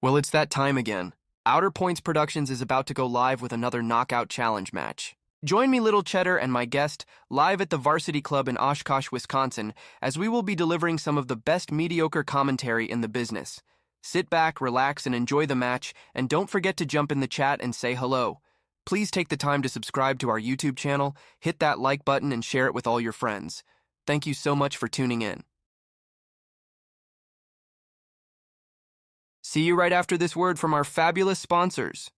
Well, it's that time again. Outer Points Productions is about to go live with another Knockout Challenge match. Join me, Little Cheddar, and my guest live at the Varsity Club in Oshkosh, Wisconsin, as we will be delivering some of the best mediocre commentary in the business. Sit back, relax, and enjoy the match, and don't forget to jump in the chat and say hello. Please take the time to subscribe to our YouTube channel, hit that like button, and share it with all your friends. Thank you so much for tuning in. See you right after this word from our fabulous sponsors.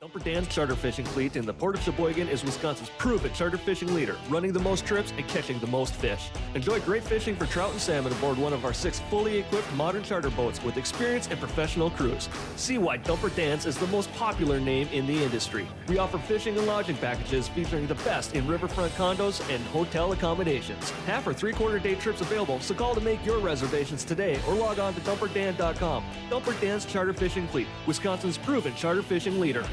Dumper Dan's charter fishing fleet in the Port of Sheboygan is Wisconsin's proven charter fishing leader, running the most trips and catching the most fish. Enjoy great fishing for trout and salmon aboard one of our 6 fully equipped modern charter boats with experience and professional crews. See why Dumper Dan's is the most popular name in the industry. We offer fishing and lodging packages featuring the best in riverfront condos and hotel accommodations. Half or 3/4 day trips available, so call to make your reservations today or log on to dumperdan.com. Dumper Dan's charter fishing fleet, Wisconsin's proven charter fishing leader.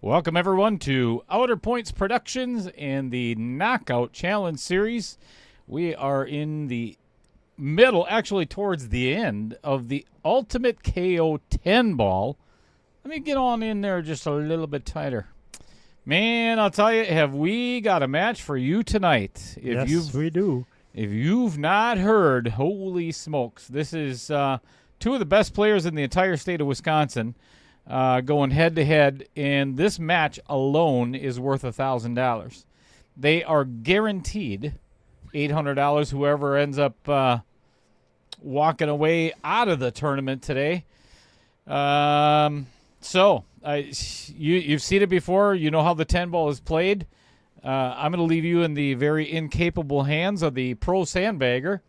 Welcome, everyone, to Outer Points Productions and the Knockout Challenge Series. We are in the middle, actually towards the end, of the Ultimate KO 10 ball. Let me get on in there just a little bit tighter. Man, I'll tell you, have we got a match for you tonight. Yes, we do. If you've not heard, holy smokes, this is two of the best players in the entire state of Wisconsin. Going head-to-head, and this match alone is worth $1,000. They are guaranteed $800, whoever ends up walking away out of the tournament today. You've seen it before. You know how the 10 ball is played. I'm going to leave you in the very incapable hands of the pro sandbagger,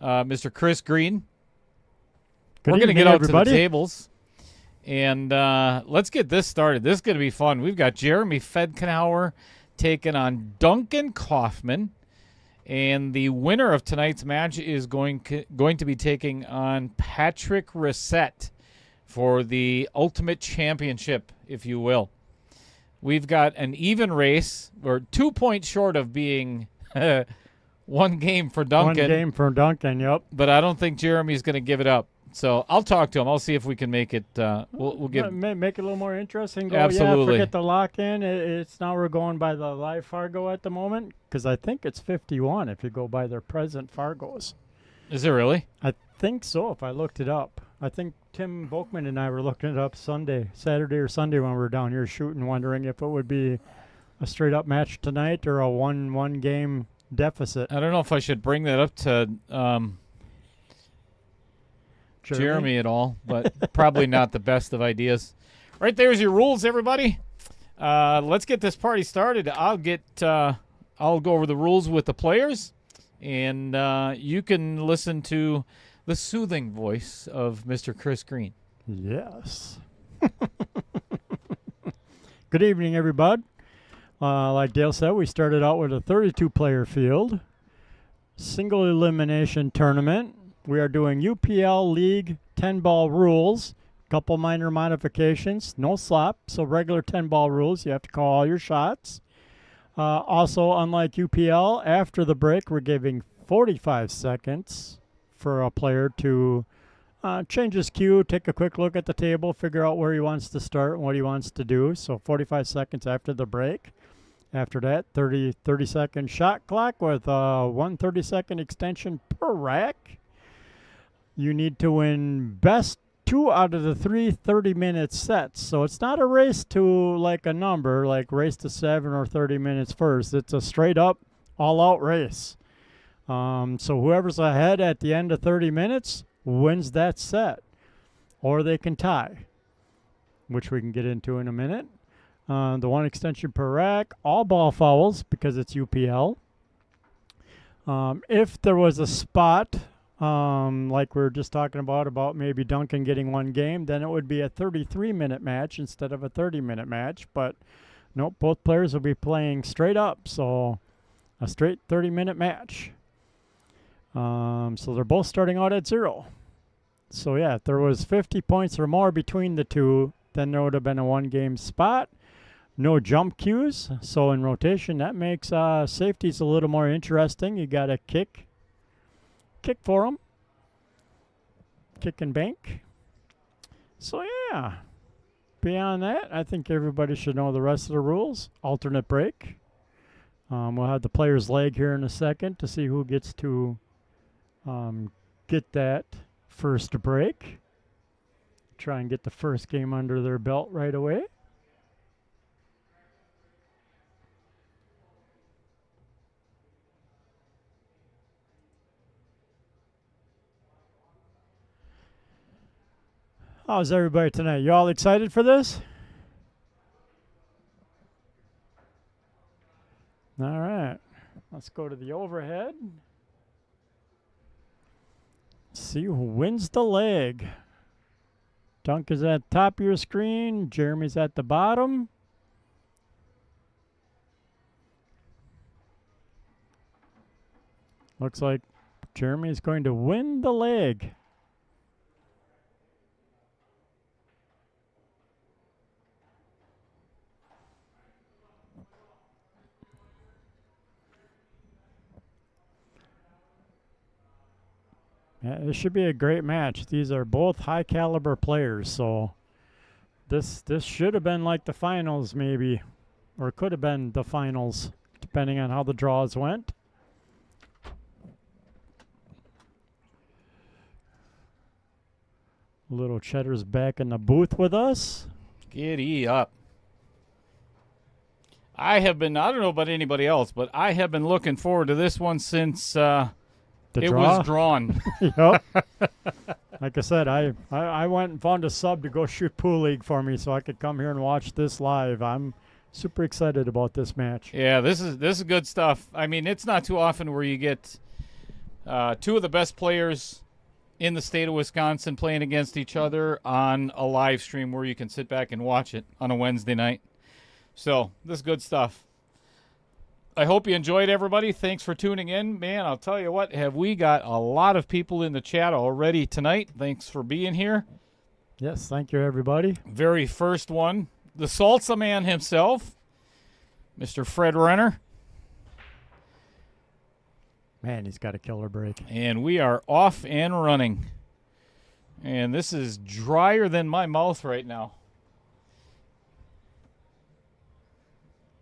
Mr. Chris Green. We're going to get out to the tables. And let's get this started. This is going to be fun. We've got Jeremy Fedkenheuer taking on Duncan Kaufman. And the winner of tonight's match is going to be taking on Patrick Reset for the Ultimate Championship, if you will. We've got an even race. We're 2 points short of being one game for Duncan. One game for Duncan, yep. But I don't think Jeremy's going to give it up. So I'll talk to him. I'll see if we can make it. We'll give make it a little more interesting. Absolutely. Yeah, forget the lock in. It's now we're going by the live Fargo at the moment because I think it's 51 if you go by their present Fargos. Is it really? I think so. If I looked it up, I think Tim Volkman and I were looking it up Saturday or Sunday when we were down here shooting, wondering if it would be a straight up match tonight or a one game deficit. I don't know if I should bring that up to. Jeremy at all, but probably not the best of ideas. Right there's your rules, everybody. Let's get this party started. I'll go over the rules with the players, and you can listen to the soothing voice of Mr. Chris Green. Yes. Good evening, everybody. Like Dale said, we started out with a 32-player field, single elimination tournament. We are doing UPL League 10-ball rules, couple minor modifications, no slop, so regular 10-ball rules. You have to call all your shots. Also, unlike UPL, after the break, we're giving 45 seconds for a player to change his cue, take a quick look at the table, figure out where he wants to start and what he wants to do. So 45 seconds after the break. After that, 30-second shot clock with a 1 30-second extension per rack. You need to win best 2 out of the 3 30-minute sets. So it's not a race to like a number, like race to 7 or 30 minutes first. It's a straight-up, all-out race. So whoever's ahead at the end of 30 minutes wins that set. Or they can tie, which we can get into in a minute. The 1 extension per rack, all ball fouls because it's UPL. If there was a spot, like we were just talking about maybe Duncan getting one game, then it would be a 33-minute match instead of a 30-minute match. But nope, both players will be playing straight up, so a straight 30-minute match. So they're both starting out at 0. So yeah, if there was 50 points or more between the two, then there would have been a one-game spot. No jump cues, so in rotation that makes safeties a little more interesting. You got to kick for them, kick and bank. So yeah, beyond that, I think everybody should know the rest of the rules. Alternate break. We'll have the player's leg here in a second to see who gets to get that first break. Try and get the first game under their belt right away. How's everybody tonight? You all excited for this? All right. Let's go to the overhead. See who wins the leg. Dunk is at the top of your screen. Jeremy's at the bottom. Looks like Jeremy is going to win the leg. Yeah, this should be a great match. These are both high caliber players, so this should have been like the finals maybe, or could have been the finals, depending on how the draws went. Little Cheddar's back in the booth with us. Giddy up. I don't know about anybody else, but I have been looking forward to this one since it was drawn. Yep. Like I said, I went and found a sub to go shoot Pool League for me so I could come here and watch this live. I'm super excited about this match. Yeah, this is good stuff. I mean, it's not too often where you get two of the best players in the state of Wisconsin playing against each other on a live stream where you can sit back and watch it on a Wednesday night. So, this is good stuff. I hope you enjoyed, everybody. Thanks for tuning in. Man, I'll tell you what, have we got a lot of people in the chat already tonight. Thanks for being here. Yes, thank you, everybody. Very first one, the Salsa Man himself, Mr. Fred Renner. Man, he's got a killer break. And we are off and running. And this is drier than my mouth right now.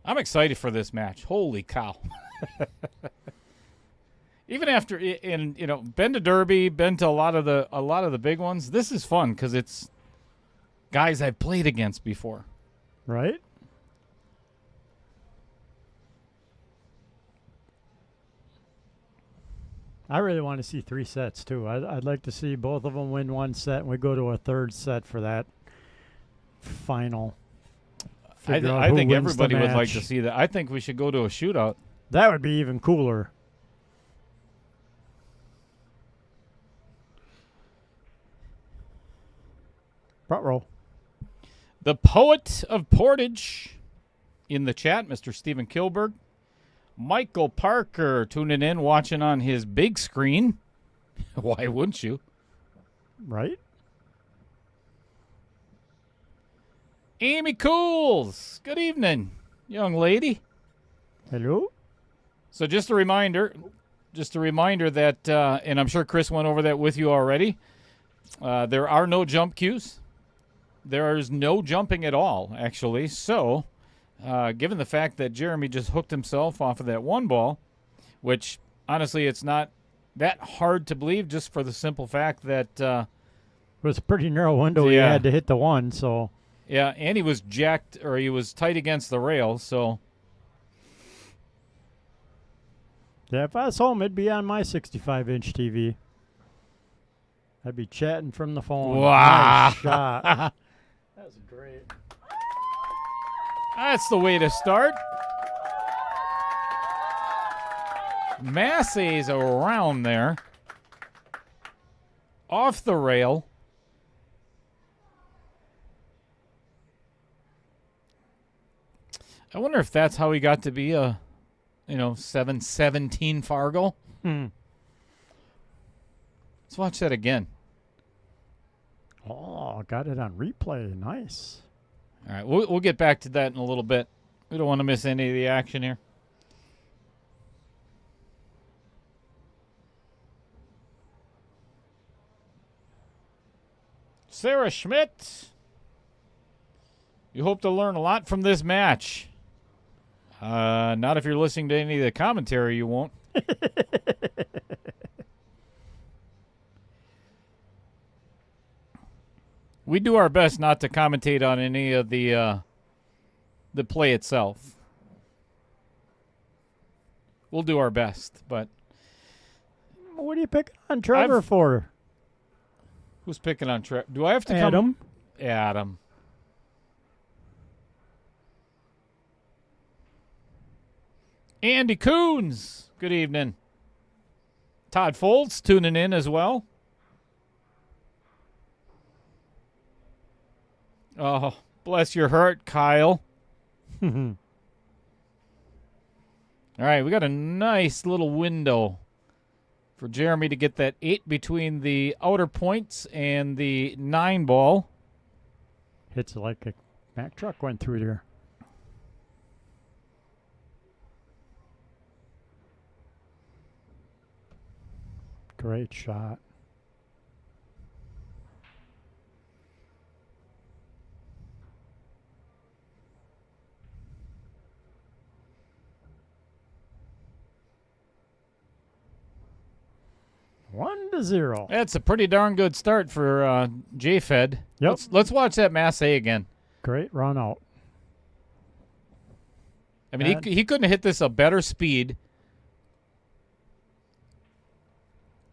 I'm excited for this match. Holy cow. Even after been to Derby, been to a lot of the big ones, this is fun because it's guys I've played against before. Right? I really want to see 3 sets too. I'd like to see both of them win one set and we go to a third set for that final. I think everybody would like to see that. I think we should go to a shootout. That would be even cooler. Front row. The Poet of Portage in the chat, Mr. Stephen Kilberg. Michael Parker tuning in, watching on his big screen. Why wouldn't you? Right? Amy Cools, good evening, young lady. Hello. So just a reminder that, and I'm sure Chris went over that with you already, there are no jump cues. There is no jumping at all, actually. So, given the fact that Jeremy just hooked himself off of that one ball, which, honestly, it's not that hard to believe just for the simple fact that... it was a pretty narrow window. He had to hit the one, so... Yeah, and he was he was tight against the rail, so... Yeah, if I was home, it'd be on my 65-inch TV. I'd be chatting from the phone. Wow. Nice shot. That's great. That's the way to start. Massey's around there. Off the rail. I wonder if that's how he got to be a, 7-17 Fargo. Let's watch that again. Oh, got it on replay. Nice. All right, we'll get back to that in a little bit. We don't want to miss any of the action here. Sarah Schmidt. You hope to learn a lot from this match. Not if you're listening to any of the commentary, you won't. We do our best not to commentate on any of the play itself. We'll do our best, but What are you picking on Trevor for? who's picking on Trevor? Do I have to Adam. come? Adam. Andy Coons. Good evening. Todd Foltz tuning in as well. Oh, bless your heart, Kyle. All right, we got a nice little window for Jeremy to get that 8 between the outer points and the 9 ball. Hits like a Mack truck went through there. Great shot. One to 0. That's a pretty darn good start for J-Fed. Yep. Let's watch that Massey again. Great run out. I mean, he couldn't have hit this a better speed.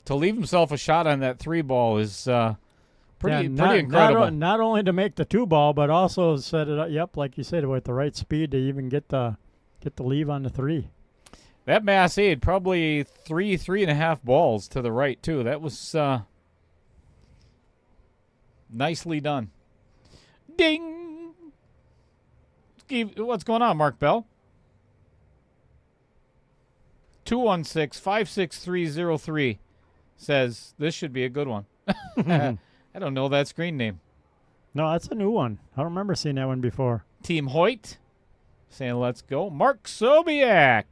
To leave himself a shot on that 3 ball is pretty incredible. Not only to make the 2 ball, but also set it up. Yep, like you said, with the right speed to even get the leave on the 3. That Massey had probably 3.5 balls to the right too. That was nicely done. Ding. What's going on, Mark Bell? 216-56303 says this should be a good one. I don't know that screen name. No, that's a new one. I don't remember seeing that one before. Team Hoyt saying let's go. Mark Sobiak.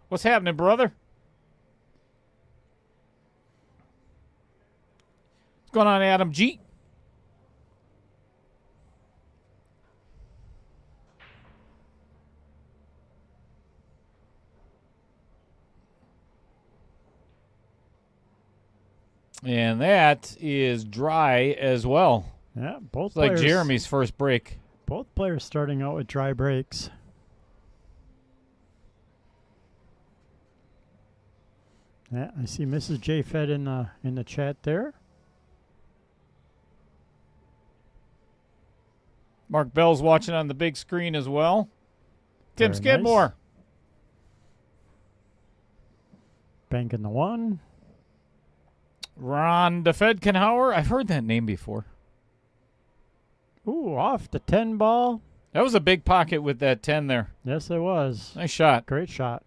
What's happening, brother? What's going on, Adam G? And that is dry as well. Yeah, both It's like players. Jeremy's first break. Both players starting out with dry breaks. Yeah, I see Mrs. J Fed in the chat there. Mark Bell's watching on the big screen as well. Tim Very Skidmore. nice. Banking the 1. Ron Fedkenheuer. I've heard that name before. Ooh, off the 10 ball. That was a big pocket with that 10 there. Yes, it was. Nice shot. Great shot.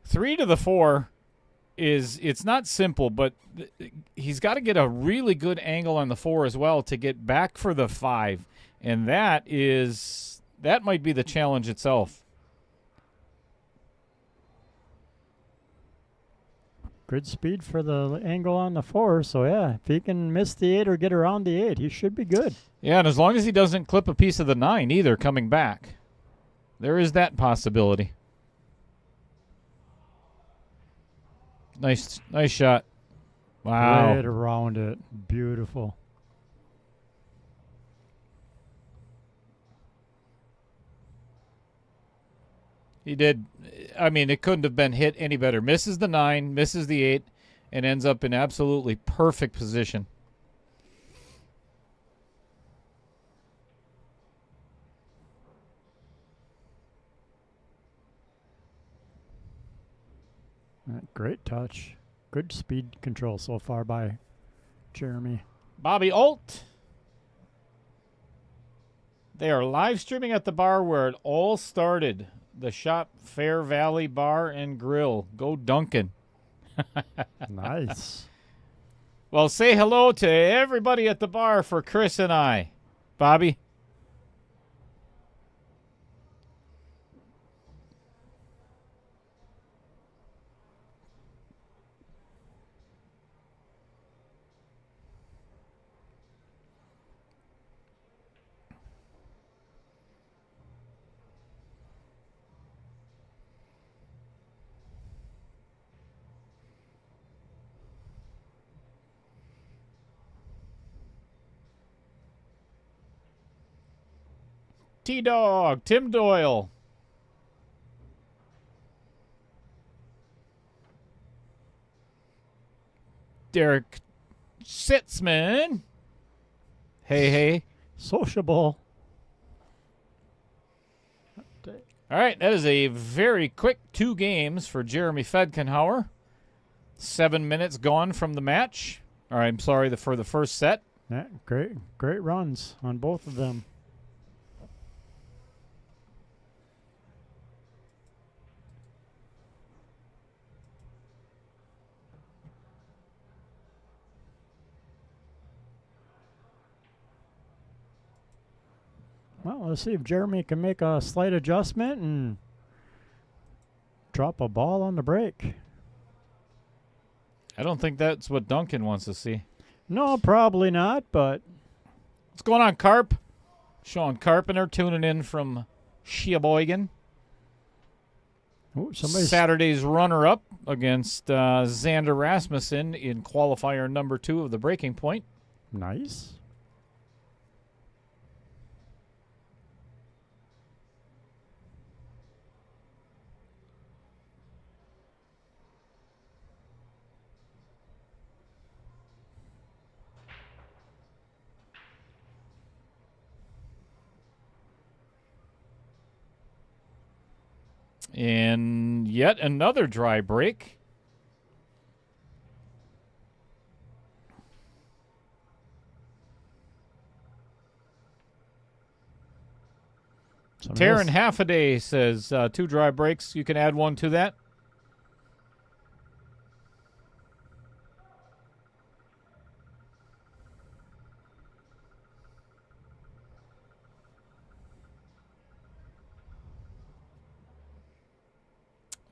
Three to the 4 it's not simple, but he's got to get a really good angle on the 4 as well to get back for the 5. And that might be the challenge itself. Good speed for the angle on the 4. So, yeah, if he can miss the 8 or get around the 8, he should be good. Yeah, and as long as he doesn't clip a piece of the 9 either coming back, there is that possibility. Nice shot. Wow. Right around it. Beautiful. He did. I mean, it couldn't have been hit any better. Misses the 9, misses the 8, and ends up in absolutely perfect position. Great touch. Good speed control so far by Jeremy. Bobby Alt. They are live streaming at the bar where it all started. The Shop Fair Valley Bar and Grill. Go Duncan. Nice. Well, say hello to everybody at the bar for Chris and I. Bobby? T-Dog, Tim Doyle. Derek Sitzman. Hey. Sociable. All right, that is a very quick 2 games for Jeremy Fedkenheuer. 7 minutes gone from the match. All right, I'm sorry for the first set. Yeah, great runs on both of them. Well, let's see if Jeremy can make a slight adjustment and drop a ball on the break. I don't think that's what Duncan wants to see. No, probably not, but... What's going on, Carp? Sean Carpenter tuning in from Sheboygan. Ooh, Saturday's runner-up against Xander Rasmussen in qualifier number 2 of the Breaking Point. Nice. And yet another dry break. Taryn Halfaday says 2 dry breaks. You can add 1 to that.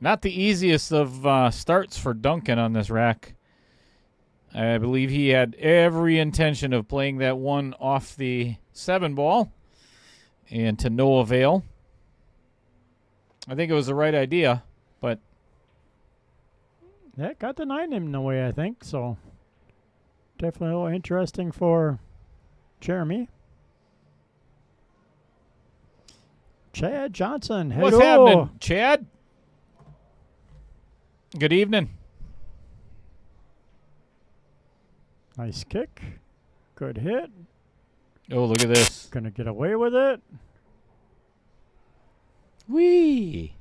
Not the easiest of starts for Duncan on this rack. I believe he had every intention of playing that one off the 7 ball, and to no avail. I think it was the right idea, but... Yeah, got the 9 in the way, I think, so... Definitely a little interesting for Jeremy. Chad Johnson, hello. What's happening, Chad? Good evening. Nice kick. Good hit. Oh, look at this. Gonna get away with it. Whee!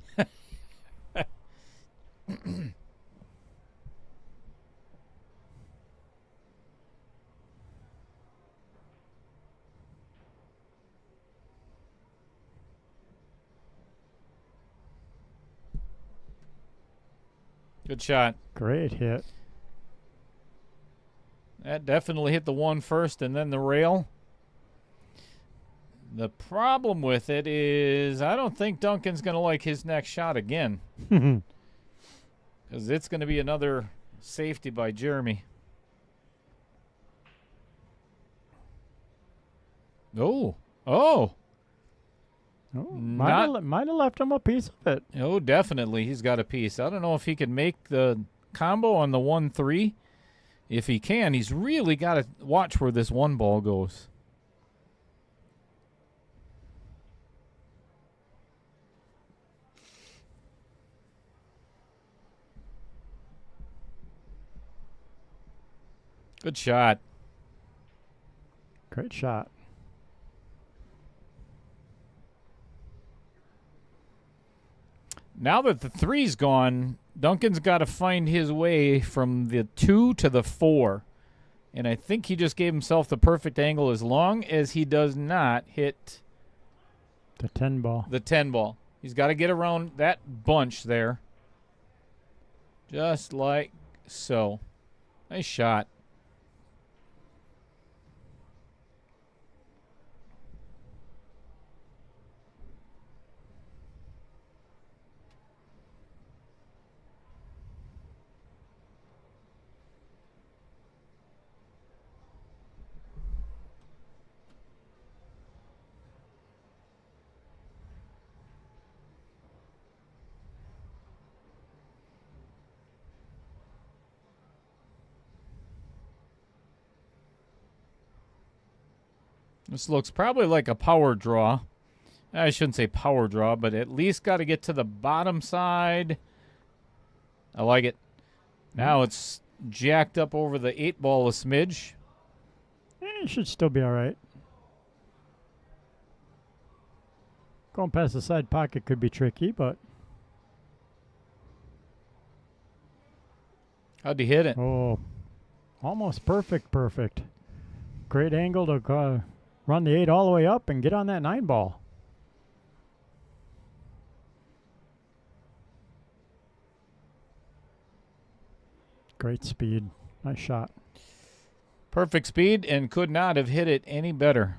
Good shot. Great hit. That definitely hit the 1 first and then the rail. The problem with it is I don't think Duncan's going to like his next shot again. Because it's going to be another safety by Jeremy. Oh. Oh, might have left him a piece of it. Oh, definitely. He's got a piece. I don't know if he can make the combo on the 1-3. If he can, he's really got to watch where this 1 ball goes. Good shot. Great shot. Now that the 3's gone, Duncan's got to find his way from the 2 to the 4. And I think he just gave himself the perfect angle as long as he does not hit the 10 ball. The 10 ball. He's got to get around that bunch there. Just like so. Nice shot. This looks probably like a power draw. I shouldn't say power draw, but at least got to get to the bottom side. I like it. Now it's jacked up over the 8 ball a smidge. It should still be all right. Going past the side pocket could be tricky, but... How'd he hit it? Oh, almost perfect. Great angle to run the 8 all the way up and get on that 9 ball. Great speed. Nice shot. Perfect speed and could not have hit it any better.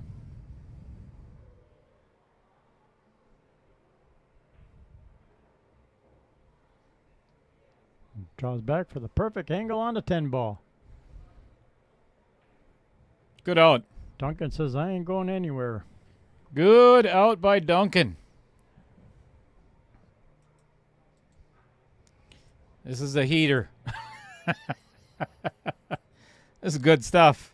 Draws back for the perfect angle on the 10 ball. Good out. Duncan says, I ain't going anywhere. Good out by Duncan. This is a heater. This is good stuff.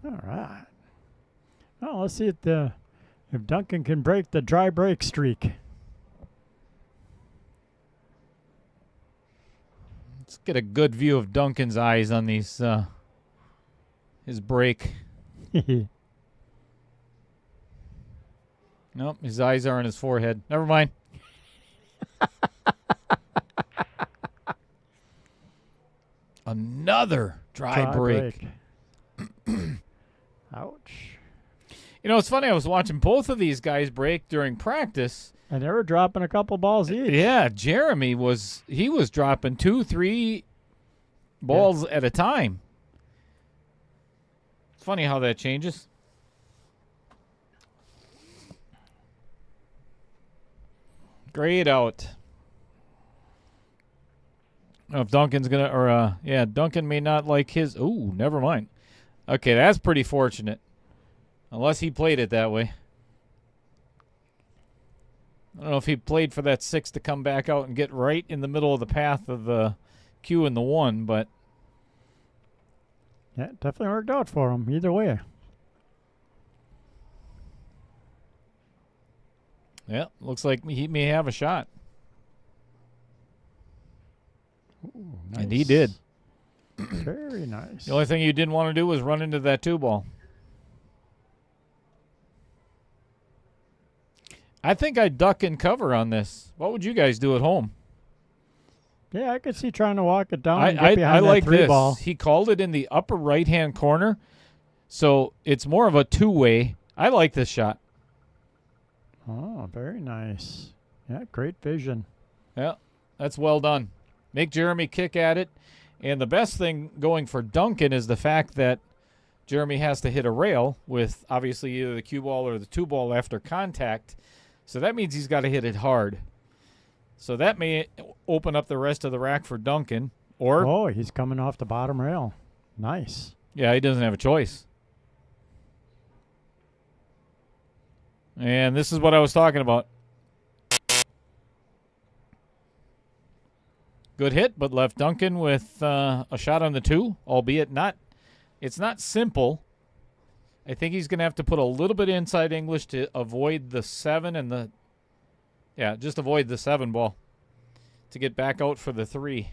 All right. Well, let's see if Duncan can break the dry break streak. Let's get a good view of Duncan's eyes on these his break. Nope, his eyes are on his forehead. Never mind. Another dry break. Ouch. You know, it's funny. I was watching both of these guys break during practice. And they were dropping a couple balls each. Yeah, Jeremy was dropping 2, 3 balls at a time. It's funny how that changes. Great out. I don't know if Duncan's gonna, Duncan may not like his. Ooh, never mind. Okay, that's pretty fortunate. Unless he played it that way. I don't know if he played for that 6 to come back out and get right in the middle of the path of the Q and the 1, but... Yeah, it definitely worked out for him, either way. Yeah, looks like he may have a shot. Ooh, nice. And he did. Very nice. The only thing you didn't want to do was run into that 2 ball. I think I'd duck and cover on this. What would you guys do at home? Yeah, I could see trying to walk it down and get behind I that like 3 this. ball. He called it in the upper right-hand corner, so it's more of a 2-way. I like this shot. Oh, very nice. Yeah, great vision. Yeah, that's well done. Make Jeremy kick at it. And the best thing going for Duncan is the fact that Jeremy has to hit a rail with obviously either the cue ball or the 2 ball after contact. So that means he's got to hit it hard. So that may open up the rest of the rack for Duncan. Or Oh, he's coming off the bottom rail. Nice. yeah, he doesn't have a choice. And this is what I was talking about. Good hit, but left Duncan with a shot on the 2, albeit it's not simple. I think he's going to have to put a little bit inside English to avoid the 7 and just avoid the 7 ball to get back out for the 3.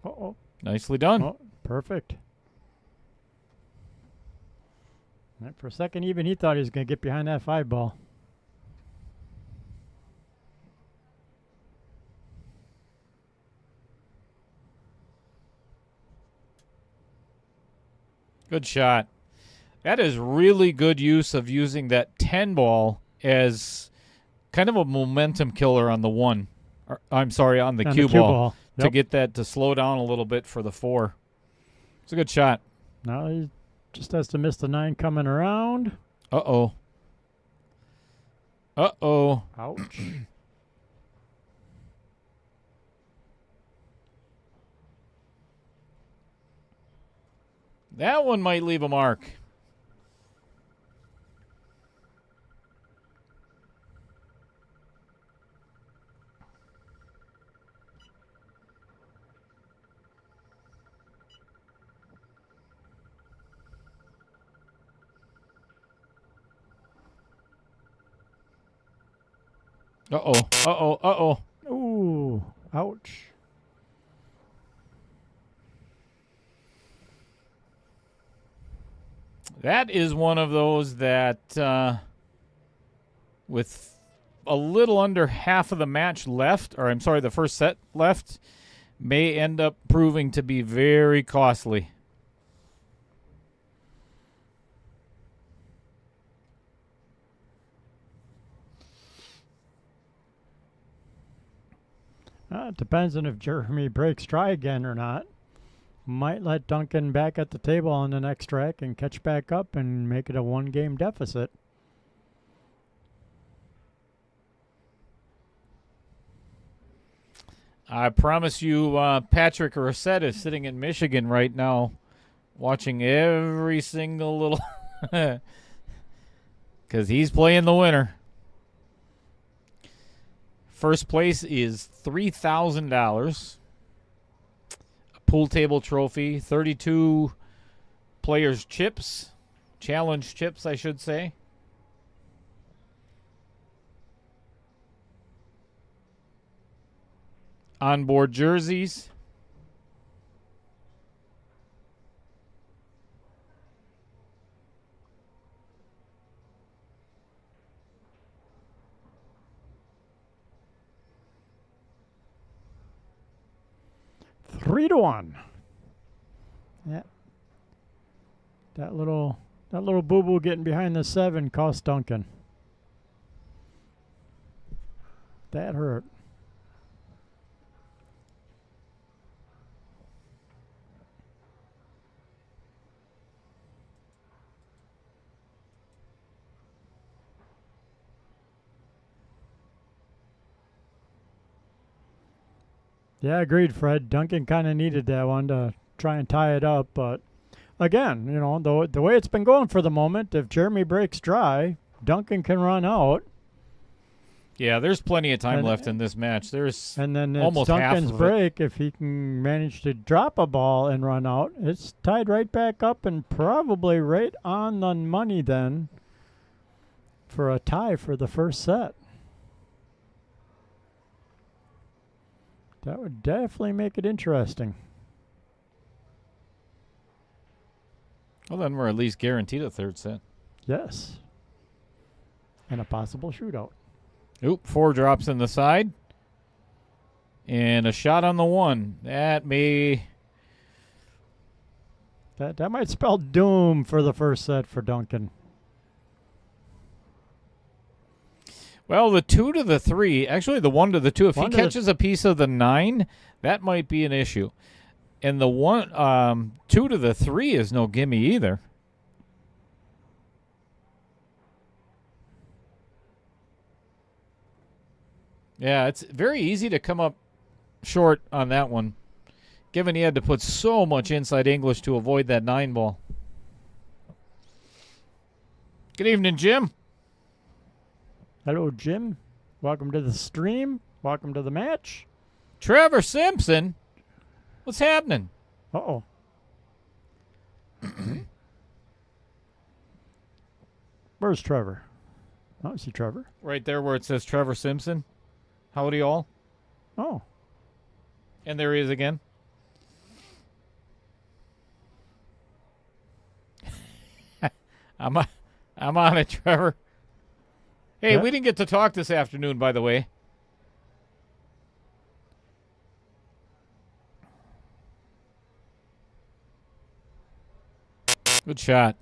Uh-oh. Nicely done. Oh, perfect. And for a second, even he thought he was going to get behind that 5 ball. Good shot. That is really good use of using that 10 ball as kind of a momentum killer on the 1. I'm sorry, on the cue ball. Yep. To get that to slow down a little bit for the 4. It's a good shot. Now he just has to miss the 9 coming around. Uh-oh. Uh-oh. Ouch. That one might leave a mark. Uh-oh. Uh-oh. Uh-oh. Ooh. Ouch. That is one of those that, with a little under half of the match left, or I'm sorry, the first set left, may end up proving to be very costly. It depends on if Jeremy breaks try again or not. Might let Duncan back at the table on the next track and catch back up and make it a 1-game deficit. I promise you, Patrick Rossett is sitting in Michigan right now watching every single little... because he's playing the winner. First place is $3,000. Pool table trophy, 32 players chips, challenge chips, I should say. Onboard jerseys. Three to 1. Yeah. That little boo-boo getting behind the 7 cost Duncan. That hurt. Yeah, agreed, Fred. Duncan kind of needed that one to try and tie it up. But again, you know, the way it's been going for the moment, if Jeremy breaks dry, Duncan can run out. Yeah, there's plenty of time left in this match. There's and then it's almost Duncan's half of break. If he can manage to drop a ball and run out, it's tied right back up and probably right on the money then for a tie for the first set. That would definitely make it interesting. Well, then we're at least guaranteed a third set. Yes. And a possible shootout. Oop, 4 drops in the side. And a shot on the 1. That may... That might spell doom for the first set for Duncan. Well, the 2 to the 3, actually the 1 to the 2, if he catches a piece of the 9, that might be an issue. And the 2 to the 3 is no gimme either. Yeah, it's very easy to come up short on that one, given he had to put so much inside English to avoid that 9 ball. Good evening, Jim. Hello, Jim. Welcome to the stream. Welcome to the match. Trevor Simpson? What's happening? Uh-oh. Where's Trevor? I don't see Trevor. Right there where it says Trevor Simpson. Howdy all. Oh. And there he is again. I'm on it, Trevor. Hey, Yeah. we didn't get to talk this afternoon, by the way. Good shot.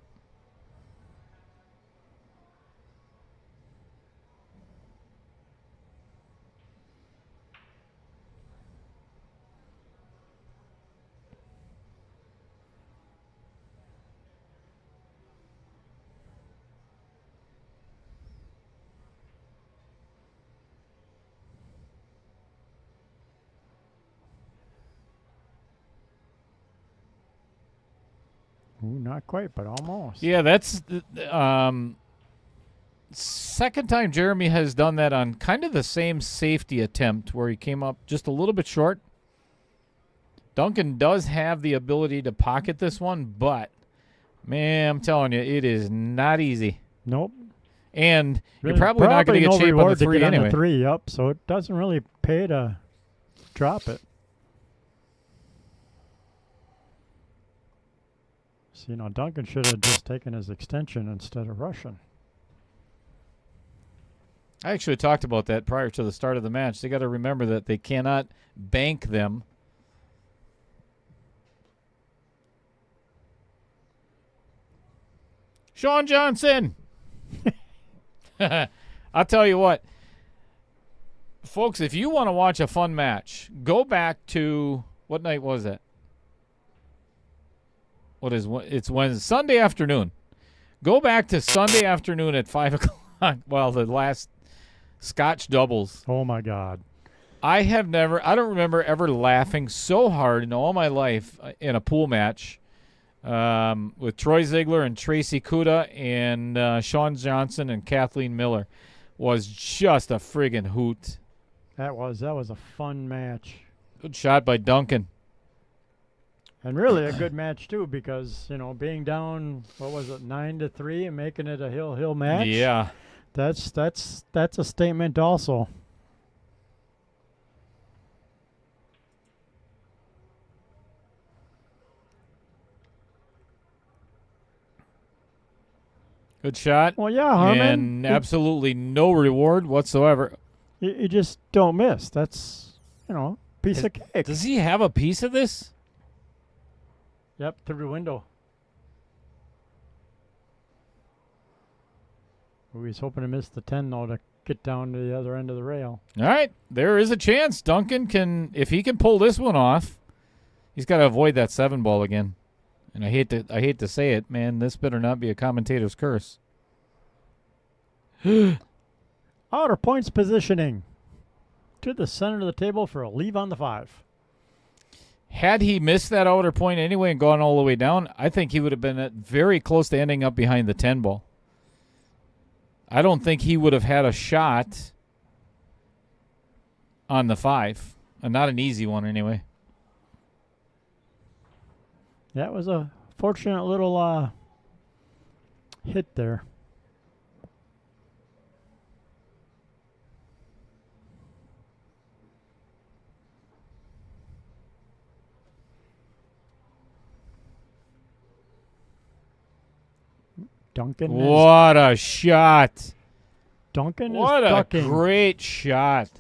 Ooh, not quite, but almost. Yeah, that's second time Jeremy has done that on kind of the same safety attempt where he came up just a little bit short. Duncan does have the ability to pocket this one, but, man, I'm telling you, it is not easy. Nope. And you're probably not going to get no shape on the reward to three get anyway. on the 3, yep, so it doesn't really pay to drop it. See, now Duncan should have just taken his extension instead of rushing. I actually talked about that prior to the start of the match. They got to remember that they cannot bank them. Sean Johnson. I'll tell you what. Folks, if you want to watch a fun match, go back to, what night was it? It's Wednesday, Sunday afternoon. Go back to Sunday afternoon at 5 o'clock. Well, the last Scotch doubles. Oh, my God. I don't remember ever laughing so hard in all my life in a pool match with Troy Ziegler and Tracy Kuda and Sean Johnson and Kathleen Miller. Was just a friggin' hoot. That was a fun match. Good shot by Duncan. And really a good match, too, because, being down, 9-3 and making it a hill match? Yeah. That's a statement also. Good shot. Well, yeah, Harmon. And absolutely no reward whatsoever. You just don't miss. That's, piece of cake. Does he have a piece of this? Yep, through the window. He's hoping to miss the 10, though, to get down to the other end of the rail. All right. There is a chance Duncan can, if he can pull this one off, he's got to avoid that 7 ball again. And I hate to say it, man, this better not be a commentator's curse. Outer points positioning. To the center of the table for a leave on the 5. Had he missed that outer point anyway and gone all the way down, I think he would have been very close to ending up behind the 10 ball. I don't think he would have had a shot on the 5. And not an easy one anyway. That was a fortunate little hit there. Duncan What a shot. Duncan What is a ducking. great shot.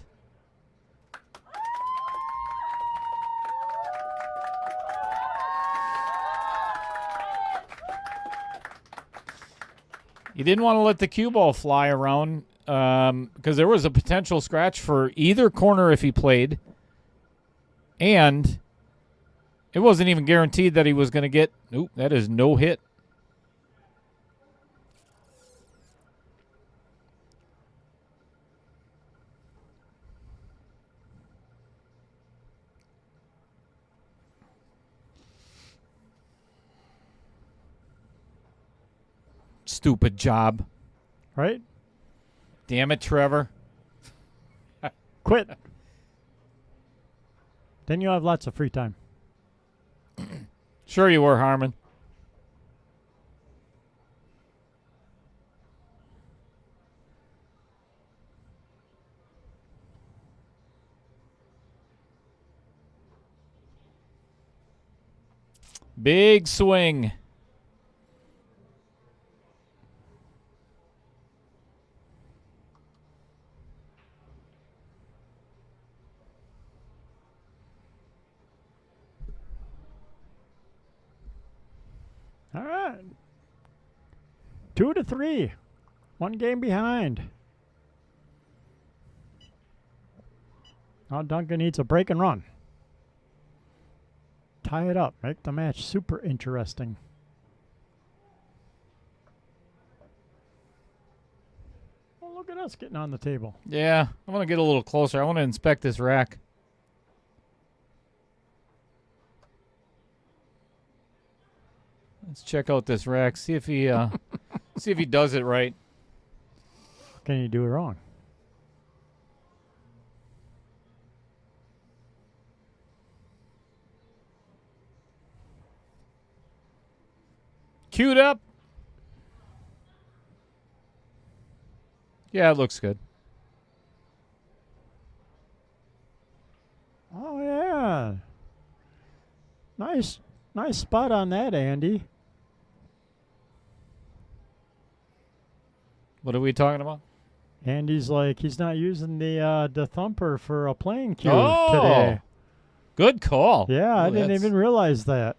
You didn't want to let the cue ball fly around because there was a potential scratch for either corner if he played. And it wasn't even guaranteed that he was going to get. Oop, that is no hit. stupid job. Right? Damn it, Trevor. Quit. Then you'll have lots of free time. Sure you were, Harmon. Big swing. All right. 2-3. 1 game behind. Now Duncan needs a break and run. Tie it up. Make the match super interesting. Oh, look at us getting on the table. Yeah, I want to get a little closer. I want to inspect this rack. Let's check out this rack. See if he see if he does it right. Can you do it wrong? Queued up. Yeah, it looks good. Oh yeah. Nice spot on that, Andy. What are we talking about? Andy's like he's not using the thumper for a playing cue Oh, today. good call. Yeah, I Oh, didn't that's- even realize that.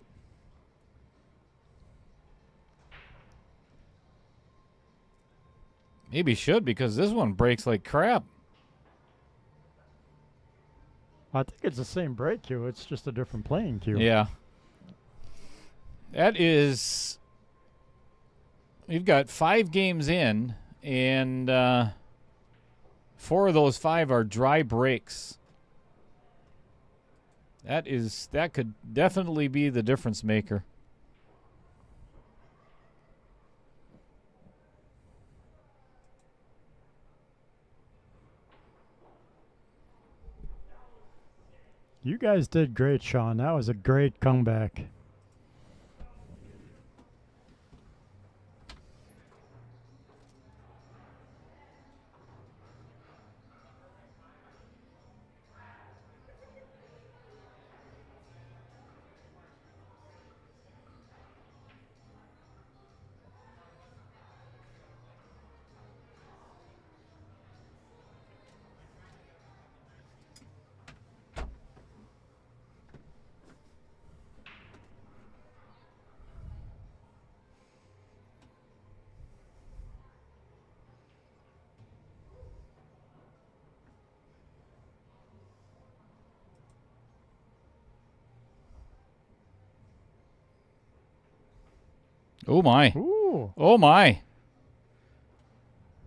Maybe should, because this one breaks like crap. I think it's the same break cue. It's just a different playing cue. Yeah. That is. We've got 5 games in, and 4 of those 5 are dry breaks. That could definitely be the difference maker. You guys did great, Sean. That was a great comeback. Oh, my. Ooh. Oh, my.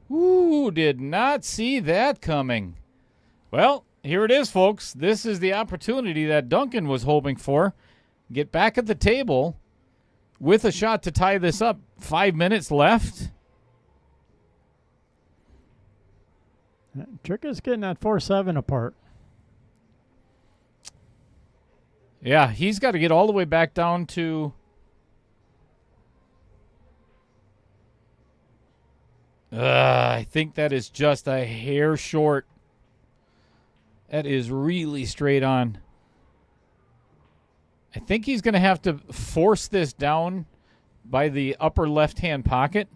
Ooh, did not see that coming. Well, here it is, folks. This is the opportunity that Duncan was hoping for. Get back at the table with a shot to tie this up. 5 minutes left. Trick is getting that 4-7 apart. Yeah, he's got to get all the way back down to... I think that is just a hair short. That is really straight on. I think he's going to have to force this down by the upper left-hand pocket.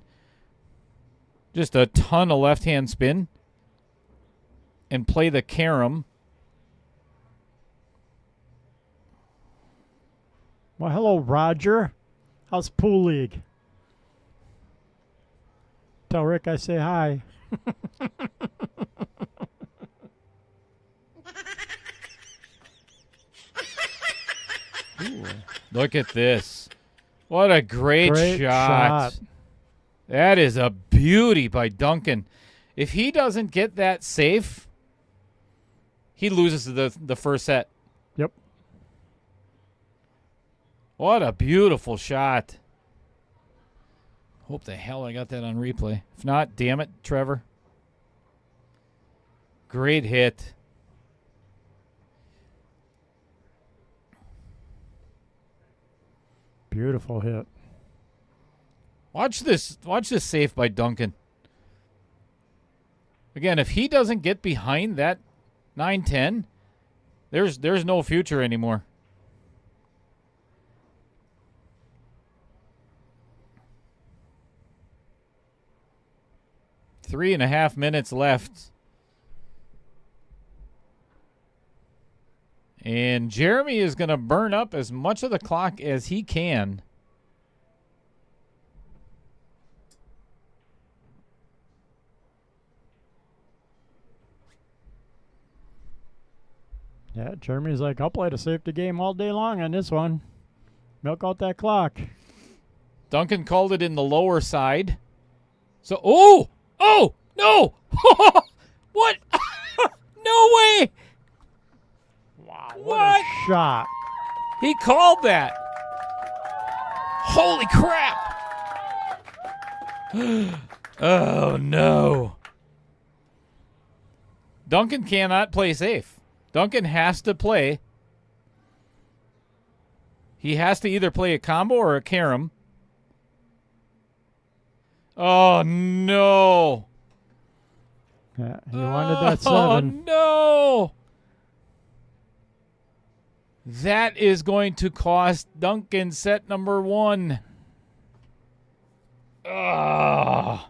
Just a ton of left-hand spin. And play the carom. Well, hello, Roger. How's Pool League? Tell Rick I say hi. Look at this. What a great shot. That is a beauty by Duncan. If he doesn't get that safe, he loses the first set. Yep. What a beautiful shot. Hope the hell I got that on replay. If not, damn it, Trevor. Great hit. Beautiful hit. Watch this save by Duncan. Again, if he doesn't get behind that 9-10, there's no future anymore. Three and a half minutes left. And Jeremy is going to burn up as much of the clock as he can. Yeah, Jeremy's like, I'll play the safety game all day long on this one. Milk out that clock. Duncan called it in the lower side. So, no! What? No way! Wow, What? a shot. He called that. Holy crap! Oh, no. Duncan cannot play safe. Duncan has to play. He has to either play a combo or a carom. Oh, no. Yeah, he wanted that 7. Oh, no. That is going to cost Duncan set number 1. Ugh.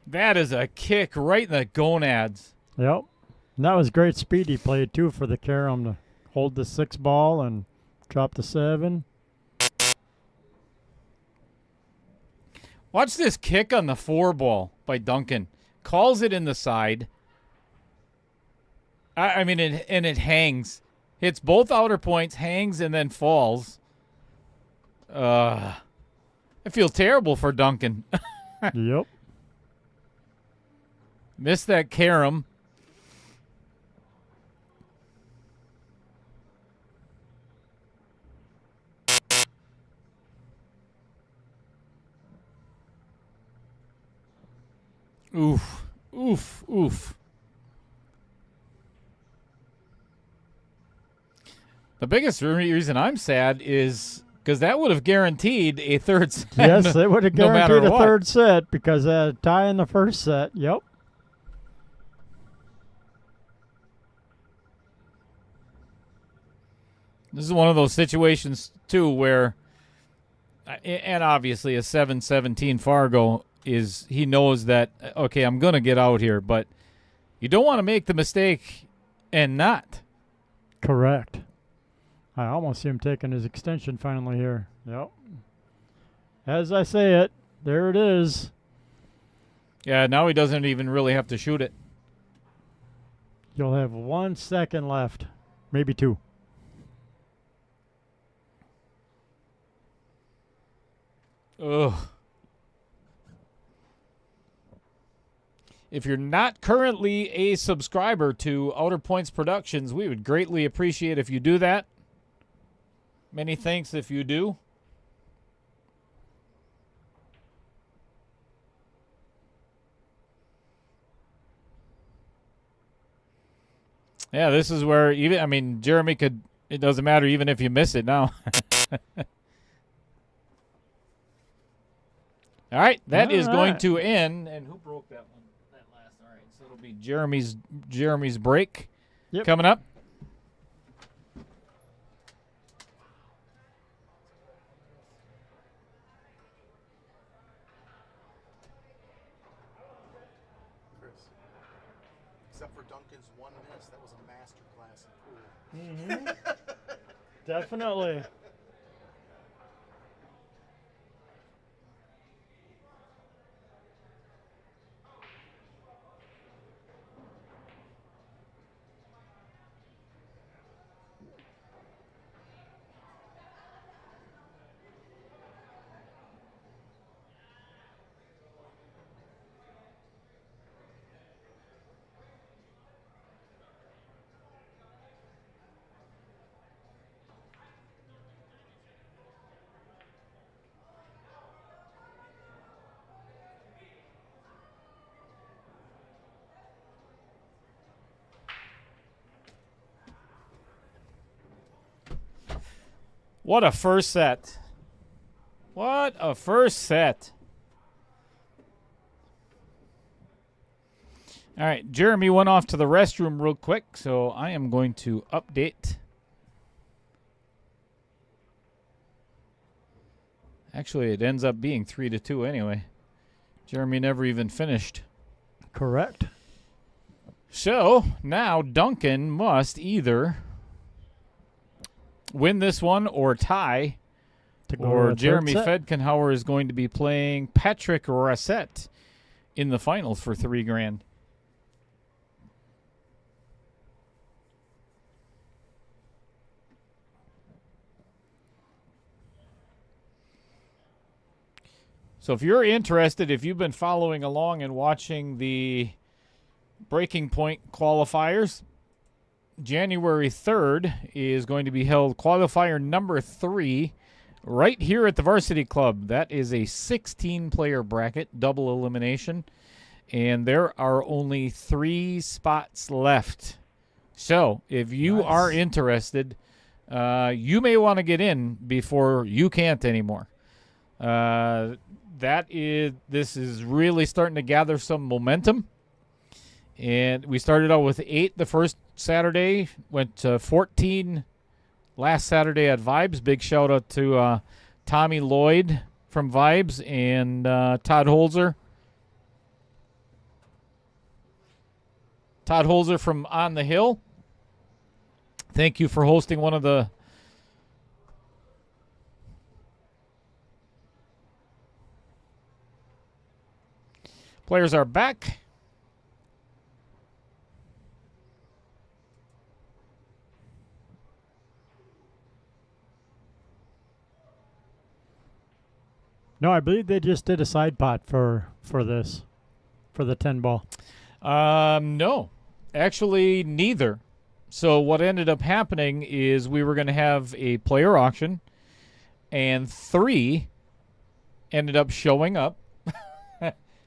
That is a kick right in the gonads. Yep. And that was great speed he played, too, for the carom to hold the 6 ball and drop the 7. Watch this kick on the 4 ball by Duncan. Calls it in the side. I mean, it hangs. Hits both outer points, hangs, and then falls. I feel terrible for Duncan. Yep. Missed that carom. Oof. Oof. Oof. The biggest reason I'm sad is because that would have guaranteed a third set. Yes, it would have no matter guaranteed a what. third set because a tie in the first set. Yep. This is one of those situations, too, where, and obviously a 7-17 Fargo is, he knows that, okay, I'm going to get out here, but you don't want to make the mistake and not. Correct. I almost see him taking his extension finally here. Yep. As I say it, there it is. Yeah, now he doesn't even really have to shoot it. You'll have 1 second left, maybe 2. Ugh. If you're not currently a subscriber to Outer Points Productions, we would greatly appreciate if you do that. Many thanks if you do. Yeah, this is where Jeremy could, it doesn't matter even if you miss it now. All right, that is going to end. And who broke that one? That last. All right, so it'll be Jeremy's break coming up. Except for Duncan's 1 miss, that was a master class in pool. Definitely. What a first set. What a first set. All right, Jeremy went off to the restroom real quick, so I am going to update. Actually, it ends up being 3-2 anyway. Jeremy never even finished. Correct. So now Duncan must either win this one or tie, or Jeremy Fedkenheuer is going to be playing Patrick Rassett in the finals for $3,000. So if you're interested, if you've been following along and watching the Breaking Point qualifiers, January 3rd is going to be held qualifier number 3 right here at the Varsity Club. That is a 16-player bracket, double elimination, and there are only 3 spots left. So if you are interested, you may want to get in before you can't anymore. This is really starting to gather some momentum. And we started out with 8 the first Saturday, went to 14 last Saturday at Vibes. Big shout out to Tommy Lloyd from Vibes and Todd Holzer. Todd Holzer from On the Hill. Thank you for hosting one of the players are back. No, I believe they just did a side pot for this, for the 10 ball. No, actually neither. So what ended up happening is we were going to have a player auction, and 3 ended up showing up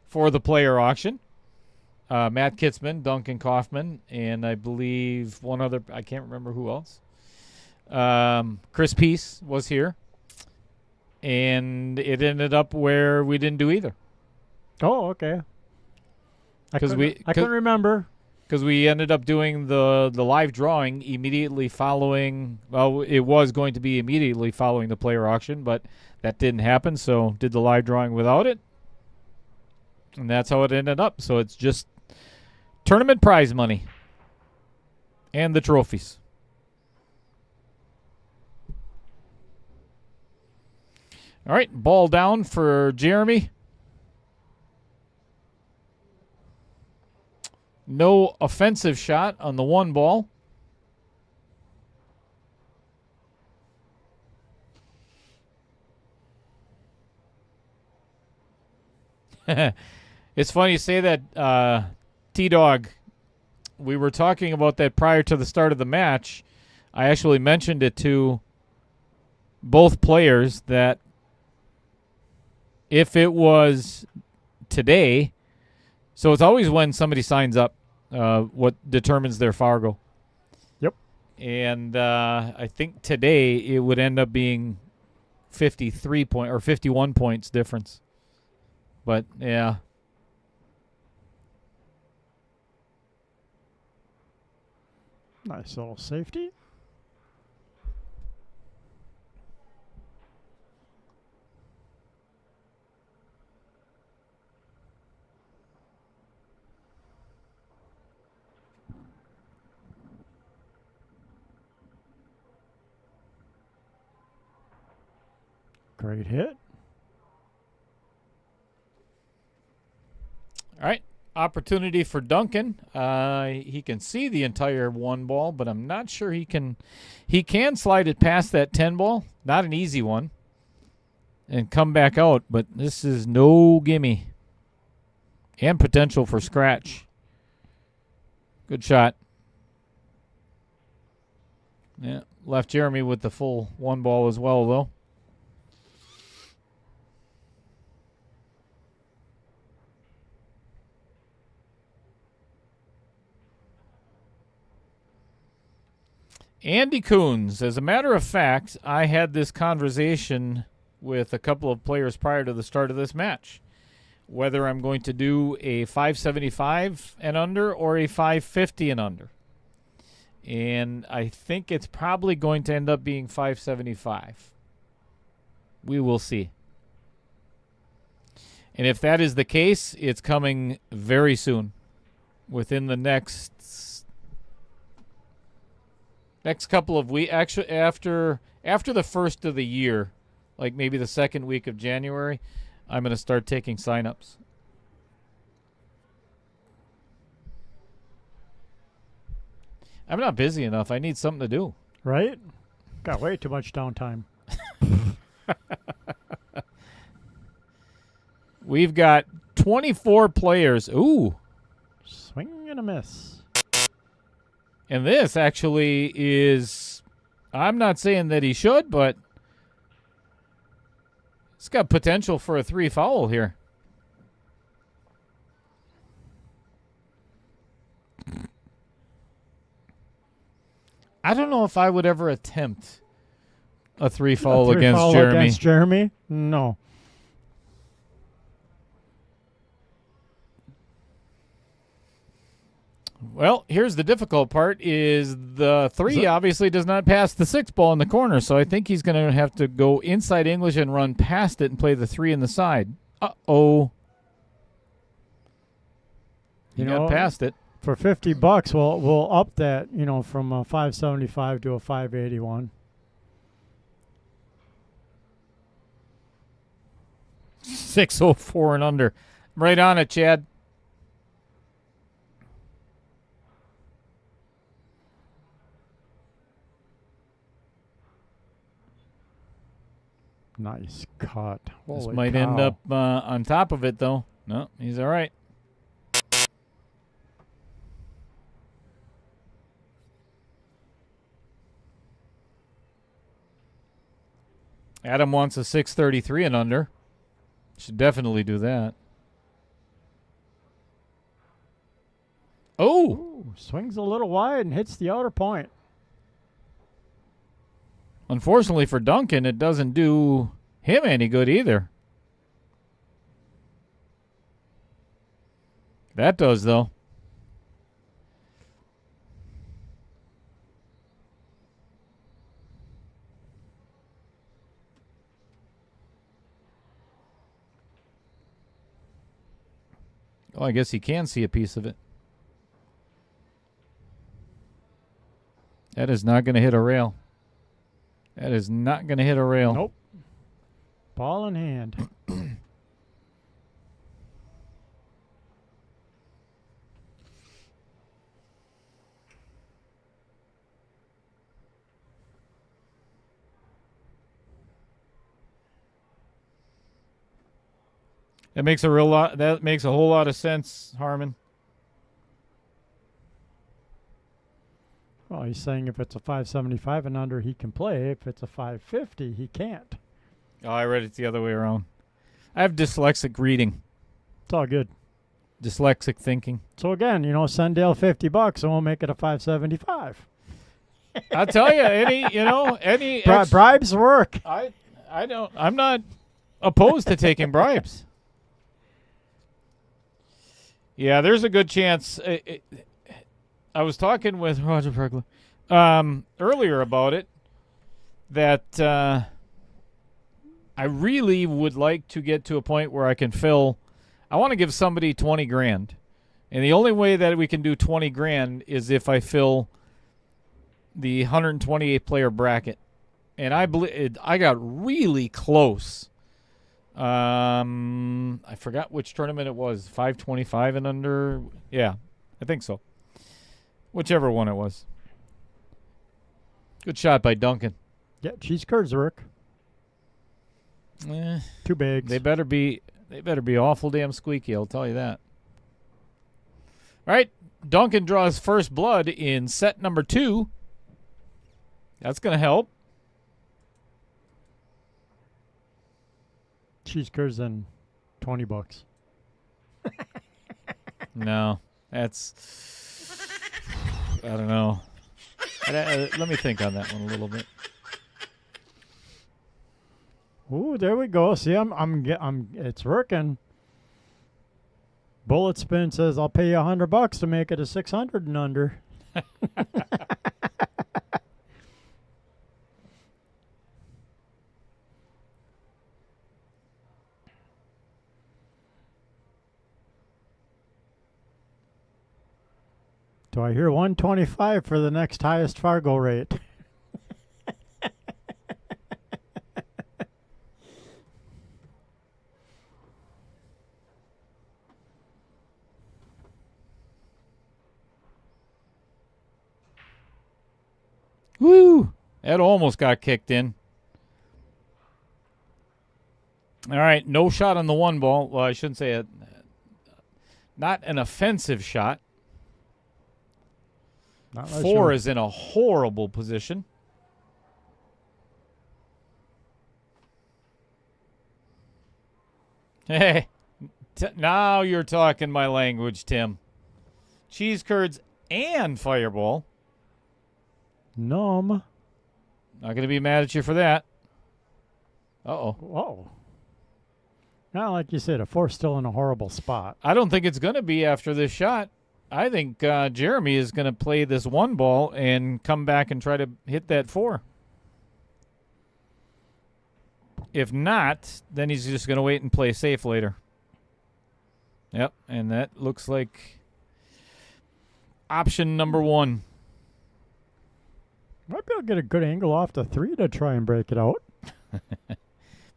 for the player auction. Matt Kitzman, Duncan Kaufman, and I believe one other, I can't remember who else. Chris Peace was here. And it ended up where we didn't do either. Oh, okay. I couldn't remember. Because we ended up doing the live drawing immediately following. Well, it was going to be immediately following the player auction, but that didn't happen. So did the live drawing without it, and that's how it ended up. So it's just tournament prize money and the trophies. All right, ball down for Jeremy. No offensive shot on the 1 ball. It's funny you say that, T-Dog. We were talking about that prior to the start of the match. I actually mentioned it to both players that if it was today, so it's always when somebody signs up what determines their Fargo. Yep. And I think today it would end up being 53 point or 51 points difference. But yeah. Nice little safety. Great hit. All right. Opportunity for Duncan. He can see the entire 1 ball, but I'm not sure he can slide it past that 10 ball. Not an easy one. And come back out, but this is no gimme. And potential for scratch. Good shot. Yeah, left Jeremy with the full 1 ball as well, though. Andy Coons. As a matter of fact, I had this conversation with a couple of players prior to the start of this match, whether I'm going to do a 575 and under or a 550 and under. And I think it's probably going to end up being 575. We will see. And if that is the case, it's coming very soon. Within the next couple of weeks, actually after the first of the year, like maybe the second week of January, I'm going to start taking signups. I'm not busy enough. I need something to do. Right? Got way too much downtime. We've got 24 players. Ooh. Swing and a miss. And this actually is, I'm not saying that he should, but it's got potential for a 3 foul here. I don't know if I would ever attempt a 3 foul against Jeremy. Against Jeremy? No. Well, here's the difficult part is the 3 obviously does not pass the 6 ball in the corner, so I think he's going to have to go inside English and run past it and play the 3 in the side. Uh-oh. He got past it. For $50, we'll up that, from a 575 to a 581. $604 and under. Right on it, Chad. Nice cut. This Holy might cow. end up on top of it, though. No, he's all right. Adam wants a 633 and under. Should definitely do that. Oh! Ooh, swings a little wide and hits the outer point. Unfortunately for Duncan, it doesn't do him any good either. That does, though. Oh, I guess he can see a piece of it. That is not going to hit a rail. That is not going to hit a rail. Nope. Ball in hand. That makes a whole lot of sense, Harmon. Well, he's saying if it's a 575 and under, he can play. If it's a 550, he can't. Oh, I read it the other way around. I have dyslexic reading. It's all good. Dyslexic thinking. So again, send Dale $50 and we'll make it a 575. I'll tell you, any bribes work. I'm not opposed to taking bribes. Yeah, there's a good chance. I was talking with Roger Pergler earlier about it, that I really would like to get to a point where I can fill. I want to give somebody $20,000, and the only way that we can do $20,000 is if I fill the 128 player bracket, and I believe I got really close. I forgot which tournament it was. 525 and under. Yeah, I think so. Whichever one it was. Good shot by Duncan. Yeah, cheese curds work. Two bags. They better be awful damn squeaky, I'll tell you that. All right, Duncan draws first blood in set number 2. That's going to help. Cheese curds and $20. No, that's, I don't know. Let me think on that one a little bit. Ooh, there we go. See, it's working. Bullet Spin says, I'll pay you $100 to make it a 600 and under. Do I hear 125 for the next highest Fargo rate? Woo! That almost got kicked in. All right, no shot on the one ball. Well, I shouldn't say it. Not an offensive shot. Four is in a horrible position. Hey, now you're talking my language, Tim. Cheese curds and fireball. Nom. Not going to be mad at you for that. Uh-oh. Whoa. Not like you said, a four's still in a horrible spot. I don't think it's going to be after this shot. I think Jeremy is going to play this one ball and come back and try to hit that four. If not, then he's just going to wait and play safe later. Yep, and that looks like option number one. Might be able to get a good angle off the three to try and break it out.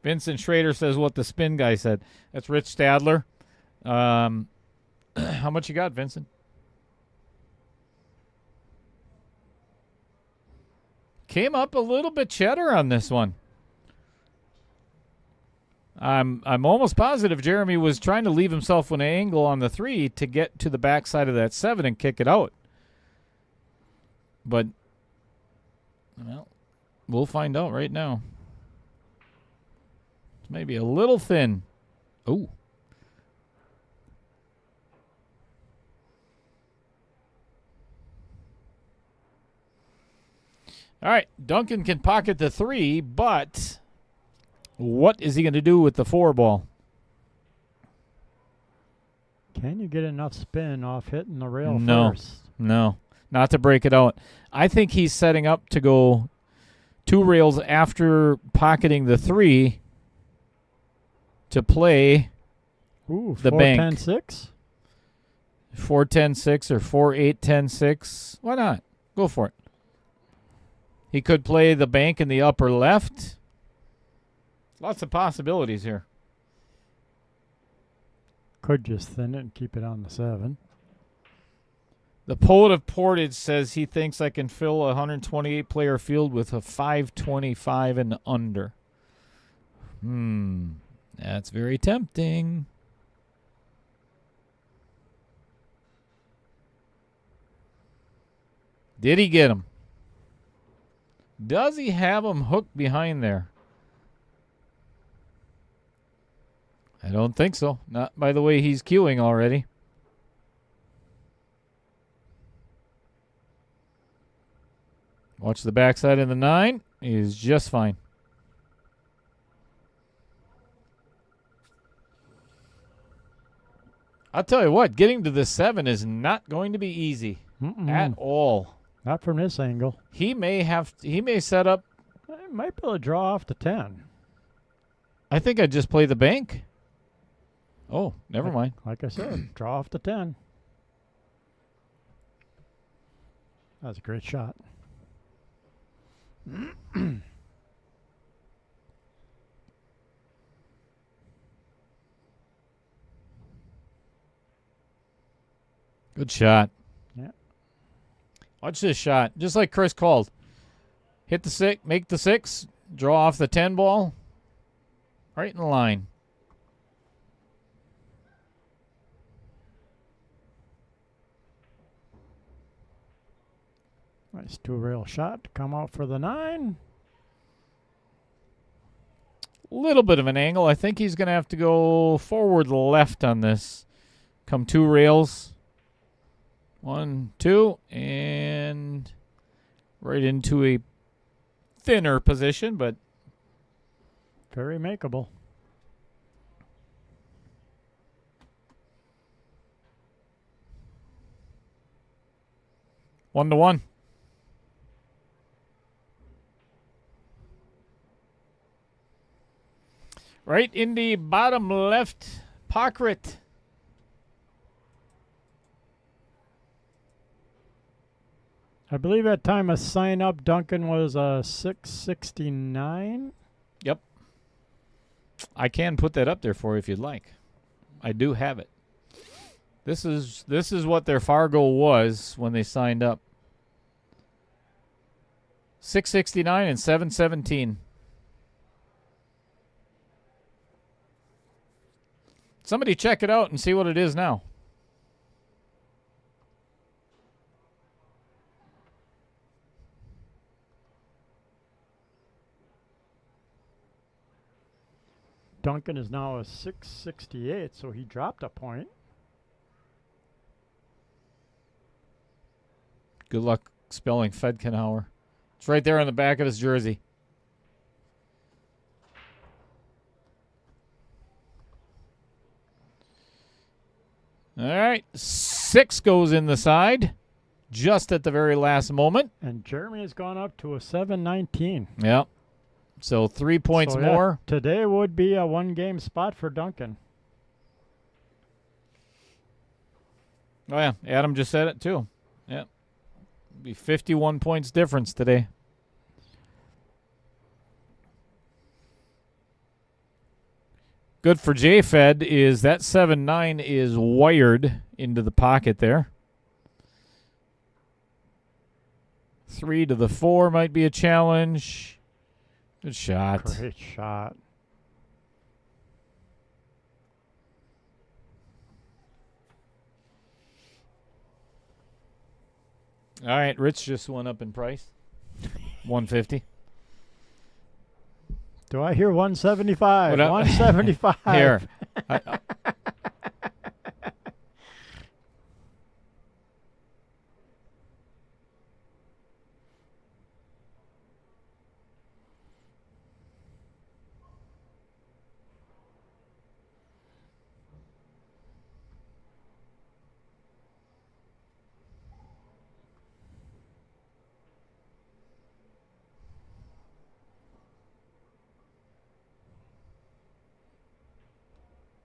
Vincent Schrader says what the spin guy said. That's Rich Stadler. How much you got, Vincent? Came up a little bit cheddar on this one. I'm almost positive Jeremy was trying to leave himself an angle on the three to get to the backside of that seven and kick it out. But, well, we'll find out right now. It's maybe a little thin. Ooh. All right, Duncan can pocket the three, but what is he going to do with the four ball? Can you get enough spin off hitting the rail first? No, not to break it out. I think he's setting up to go two rails after pocketing the three to play the bank. 4-10-6? 4-10-6 or 4-8-10-6. Why not? Go for it. He could play the bank in the upper left. Lots of possibilities here. Could just thin it and keep it on the 7. The Poet of Portage says he thinks I can fill a 128-player field with a 525 and under. That's very tempting. Did he get him? Does he have him hooked behind there? I don't think so. Not by the way he's queuing already. Watch the backside of the 9. He's just fine. I'll tell you what, getting to the 7 is not going to be easy at all. Not from this angle. He may set up. I might be able to draw off the 10. I think I'd just play the bank. Oh, never mind. Like I said, draw off the 10. That was a great shot. Good shot. Yeah. Watch this shot. Just like Chris called. Hit the 6, make the 6, draw off the 10 ball. Right in the line. Nice 2-rail shot to come out for the 9. Little bit of an angle. I think he's going to have to go forward left on this. Come 2 rails. 1, 2, and right into a thinner position, but very makeable. One to one. Right in the bottom left pocket. I believe that time of sign up, Duncan was 669. Yep. I can put that up there for you if you'd like. I do have it. This is what their Fargo was when they signed up. 669 and 717. Somebody check it out and see what it is now. Duncan is now a 668, so he dropped a point. Good luck spelling Fedkenheuer. It's right there on the back of his jersey. All right. 6 goes in the side just at the very last moment. And Jeremy has gone up to a 719. Yeah. So 3 points So, yeah, more. today would be a one-game spot for Duncan. Oh, yeah. Adam just said it, too. Yeah. Be 51 points difference today. Good for J-Fed is that 7-9 is wired into the pocket there. 3 to the 4 might be a challenge. Good shot. Great shot. All right, Rich just went up in price. 150. Do I hear 175? What up? 175. Here.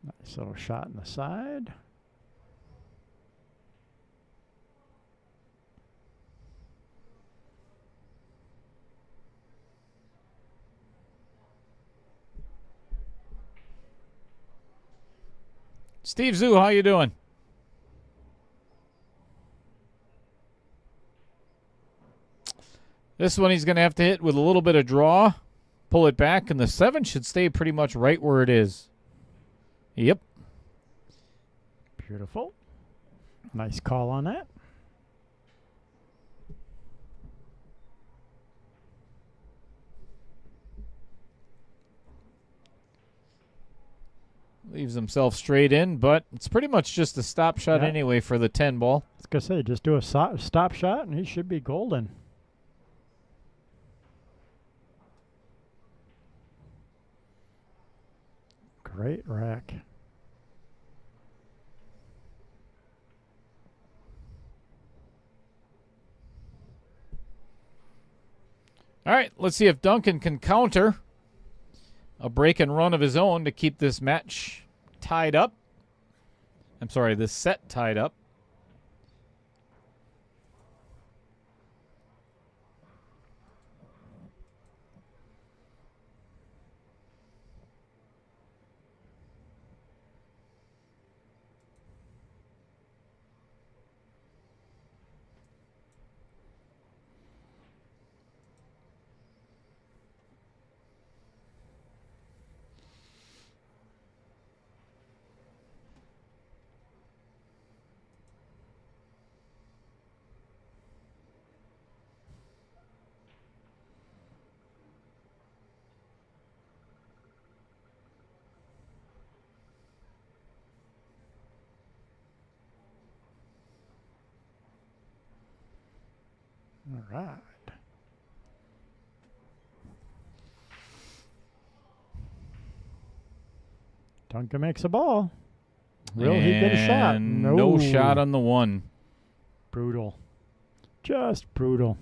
Nice little shot in the side. Steve Zoo, how you doing? This one he's going to have to hit with a little bit of draw. Pull it back, and the 7 should stay pretty much right where it is. Yep. Beautiful. Nice call on that. Leaves himself straight in, but it's pretty much just a stop shot anyway for the 10 ball. I was going to say, just do a stop shot, and he should be golden. Great rack. All right, let's see if Duncan can counter a break and run of his own to keep this match tied up. I'm sorry, this set tied up. All right. Duncan makes a ball. Will he get a shot? And no shot on the one. Brutal. Just brutal.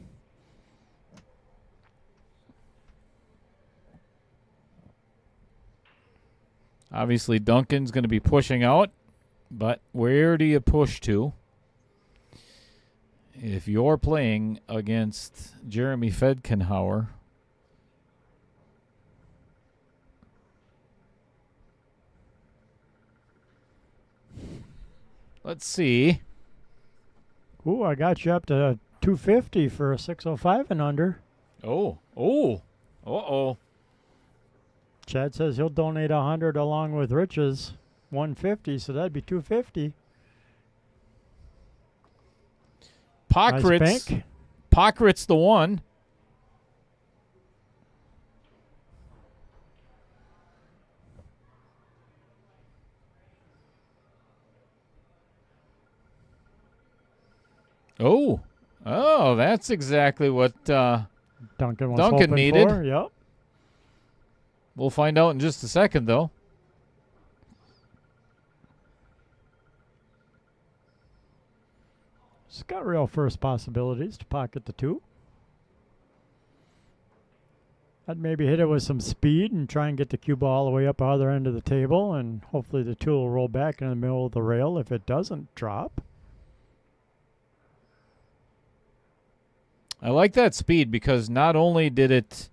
Obviously, Duncan's going to be pushing out, but where do you push to if you're playing against Jeremy Fedkenheuer? Let's see. Ooh, I got you up to 250 for a 605 and under. Uh-oh. Chad says he'll donate 100 along with Rich's 150, so that'd be 250. Nice bank. Pockrit's the one. Oh, that's exactly what Duncan needed. For. Yep. We'll find out in just a second, though. It's got real first possibilities to pocket the 2. I'd maybe hit it with some speed and try and get the cue ball all the way up the other end of the table, and hopefully the 2 will roll back in the middle of the rail if it doesn't drop. I like that speed because not only did it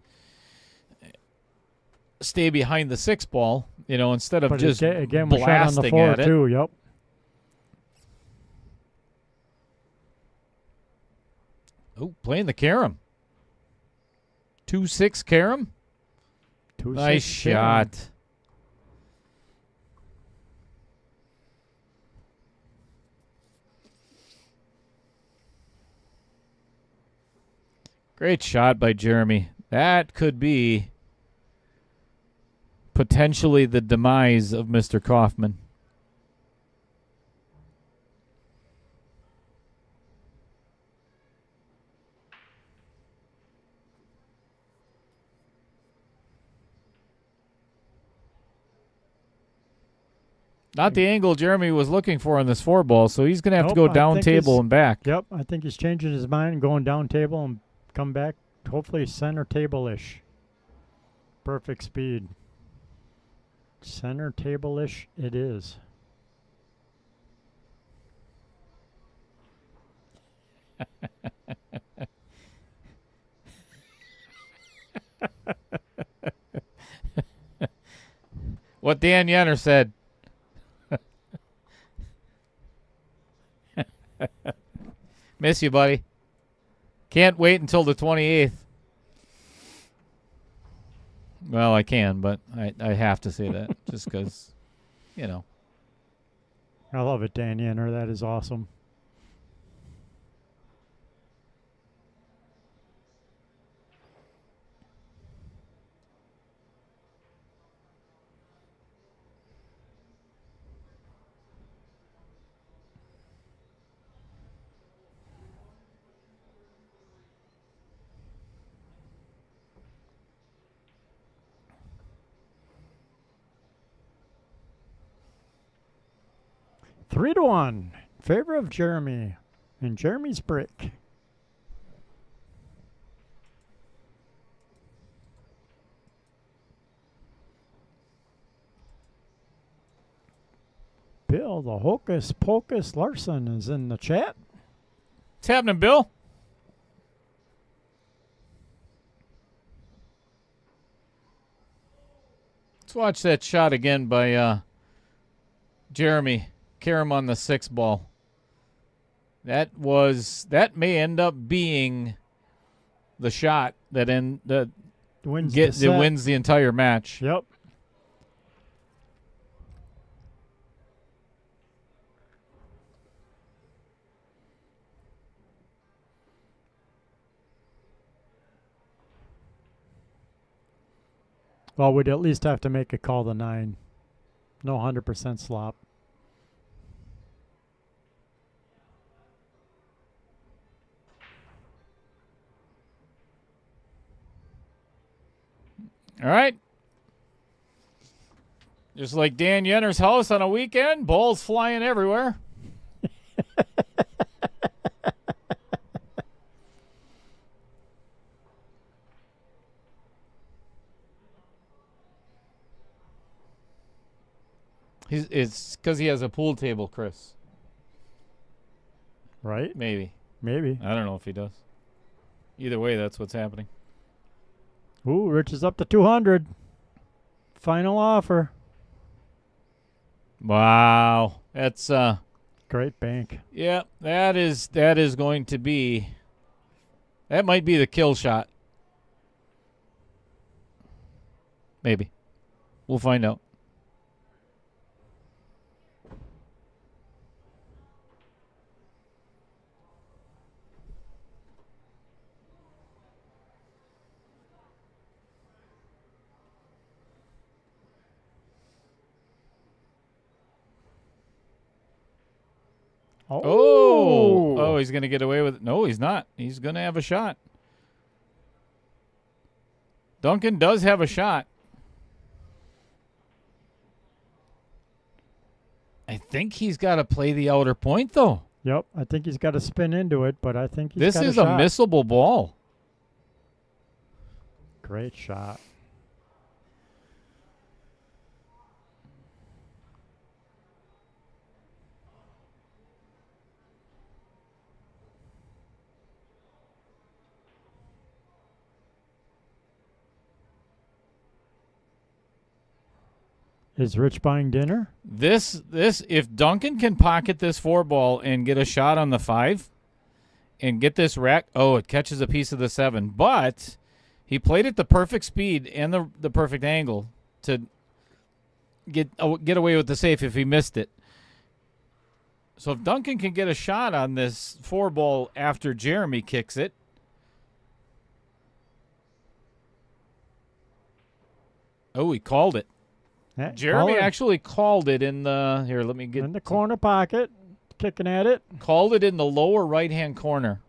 stay behind the 6 ball, instead of just again, blasting on the 4 at it. Too, yep. Oh, playing the carom. 2-6 carom. Nice shot. Great shot by Jeremy. That could be potentially the demise of Mr. Kaufman. Not the angle Jeremy was looking for on this 4 ball, so he's going to have to go down table and back. Yep, I think he's changing his mind, going down table and come back, hopefully center table-ish. Perfect speed. Center table-ish it is. What Dan Yenner said. Miss you, buddy. Can't wait until the 28th. Well, I can, but I have to say that just because, I love it, Dan Yenner. That is awesome. Three to 1 in favor of Jeremy and Jeremy's break. Bill, the Hocus Pocus Larson, is in the chat. What's happening, Bill? Let's watch that shot again by Jeremy. Carom on the 6 ball. That may end up being the shot that wins the entire match. Yep. Well, we'd at least have to make a call to 9. No 100% slop. All right. Just like Dan Yenner's house on a weekend, balls flying everywhere. It's because he has a pool table, Chris. Right? Maybe. Maybe. I don't know if he does. Either way, that's what's happening. Ooh, Rich is up to 200. Final offer. Wow. That's Great bank. yeah, that is going to be, that might be the kill shot. Maybe. We'll find out. Oh, he's going to get away with it. No, he's not. He's going to have a shot. Duncan does have a shot. I think he's got to play the outer point, though. Yep, I think he's got to spin into it, but I think he's This got is a a shot. missable ball. Great shot. Is Rich buying dinner? This, if Duncan can pocket this 4 ball and get a shot on the 5 and get this rack, it catches a piece of the 7. But he played at the perfect speed and the perfect angle to get away with the safe if he missed it. So if Duncan can get a shot on this 4 ball after Jeremy kicks it, he called it. Yeah, Jeremy call it. actually called it in the, here, let me get In the corner pocket, kicking at it. called it in the lower right-hand corner.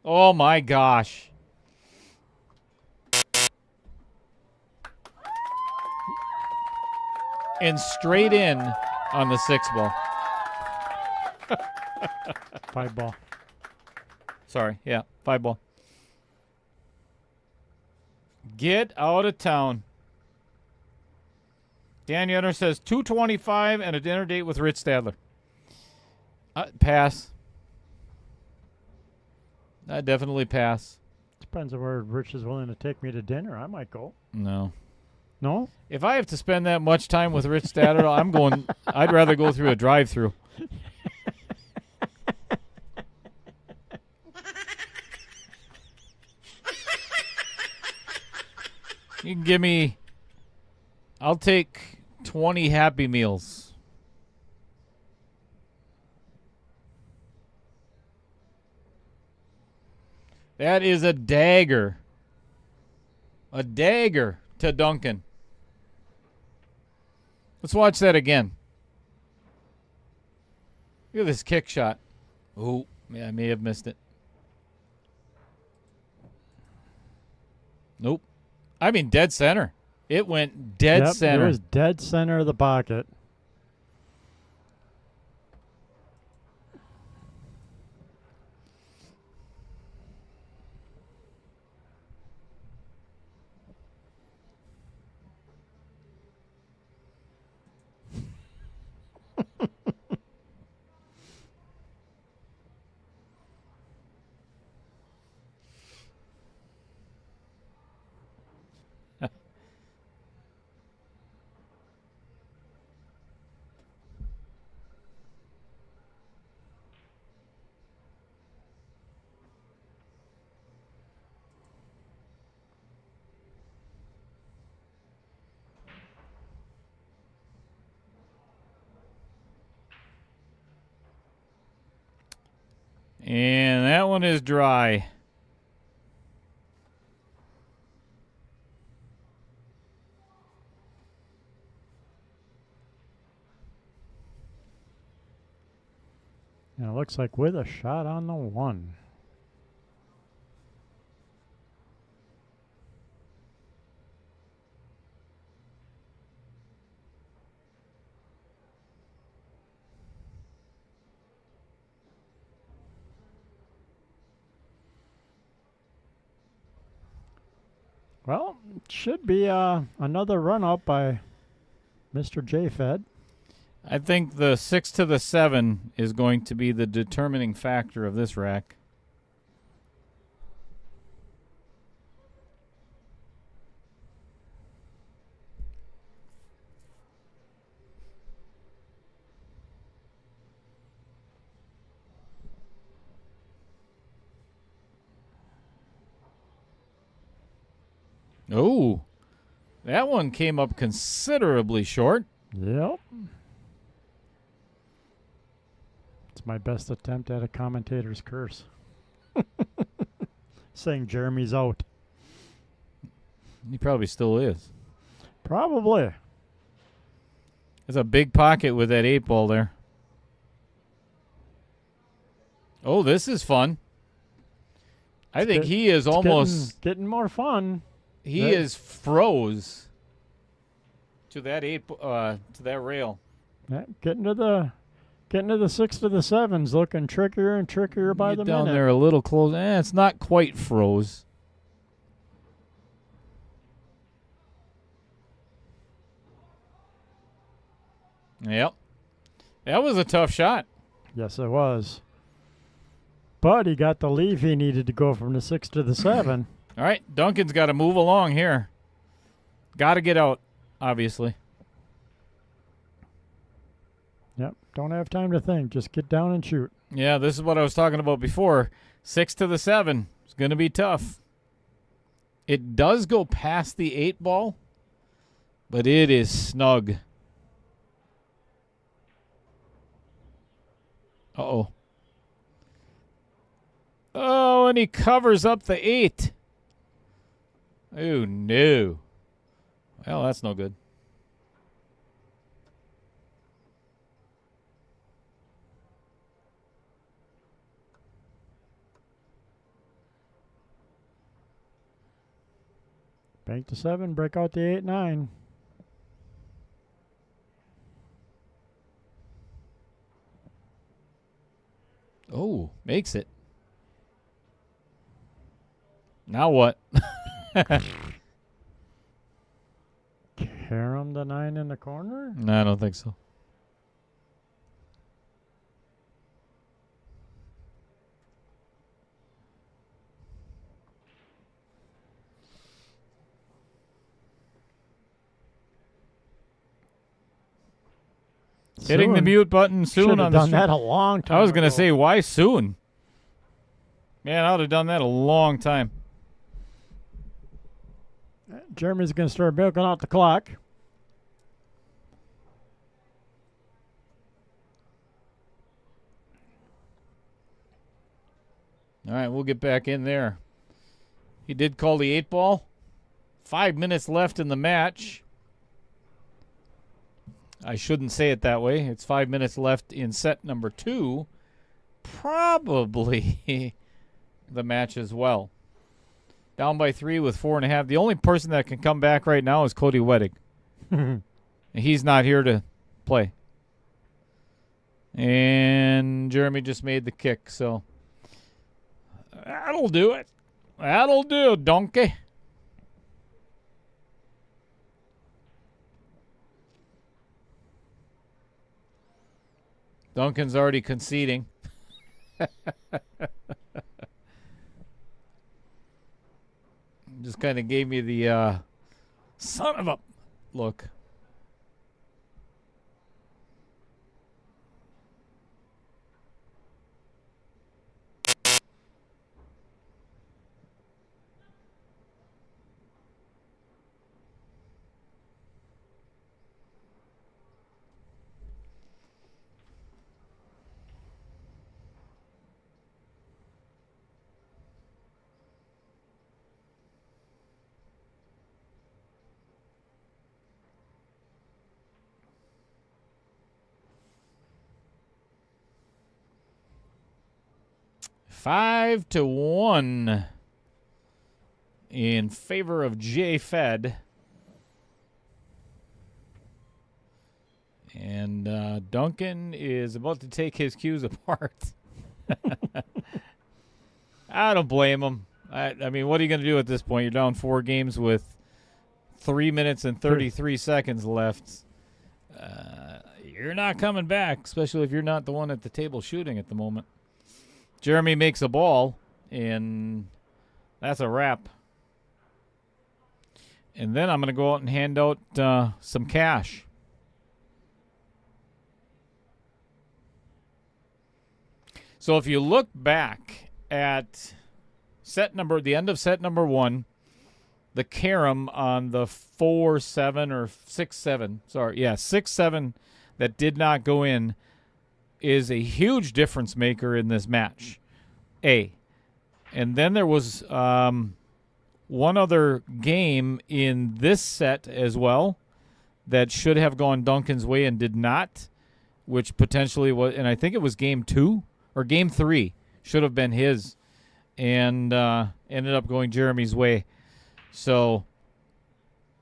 Oh, my gosh. And straight in on the 6 ball. 5 ball. Sorry, yeah, 5 ball. Get out of town. Dan Yenner says 225 and a dinner date with Rich Stadler. Pass. I definitely pass. Depends on where Rich is willing to take me to dinner. I might go. No. No? If I have to spend that much time with Rich Stadler, I'd rather go through a drive-through. You can give me, I'll take 20 Happy Meals. That is a dagger. A dagger to Duncan. Let's watch that again. Look at this kick shot. Oh, yeah, I may have missed it. Nope. I mean, dead center. It went dead Yep, center. It was dead center of the pocket. And that one is dry. And it looks like with a shot on the 1. Well, it should be another run up by Mr. J Fed. I think the 6 to the 7 is going to be the determining factor of this rack. Oh, that one came up considerably short. Yep. It's my best attempt at a commentator's curse. Saying Jeremy's out. He probably still is. Probably. There's a big pocket with that 8 ball there. Oh, this is fun. I think he is almost getting more fun. He is froze to that to that rail. Yeah, getting to the 6 to the 7's looking trickier and trickier by the down minute. there a little close. It's not quite froze. Yep. That was a tough shot. Yes, it was. But he got the leave he needed to go from the 6 to the 7. All right, Duncan's got to move along here. Got to get out, obviously. Yep, don't have time to think. Just get down and shoot. Yeah, this is what I was talking about before. 6 to the 7. It's going to be tough. It does go past the 8 ball, but it is snug. Uh-oh. Oh, and he covers up the 8. Oh, no. Well, that's no good. Bank to 7, break out the 8-9. Oh, makes it. Now what? Carom the 9 in the corner? No, I don't think so. Hitting the mute button soon Should on have the done stream. that a long time I was going to ago. say, why soon? Man, I would have done that a long time. Jeremy's going to start milking out the clock. All right, we'll get back in there. He did call the 8 ball. 5 minutes left in the match. I shouldn't say it that way. It's 5 minutes left in set number 2. Probably the match as well. Down by 3 with 4.5. The only person that can come back right now is Cody Weddick. He's not here to play. And Jeremy just made the kick, so that'll do it. That'll do, donkey. Duncan's already conceding. Just kind of gave me the son of a look. Five to 1 in favor of J Fed. And Duncan is about to take his cues apart. I don't blame him. I mean, what are you going to do at this point? You're down 4 games with 3 minutes and 33 seconds left. You're not coming back, especially if you're not the one at the table shooting at the moment. Jeremy makes a ball, and that's a wrap. And then I'm going to go out and hand out some cash. So if you look back at the end of set number 1, the carom on the 4-7 or 6-7, 6-7 that did not go in is a huge difference maker in this match. And then there was one other game in this set as well that should have gone Duncan's way and did not, which potentially was, and I think it was game 2 or game 3 should have been his, and ended up going Jeremy's way. So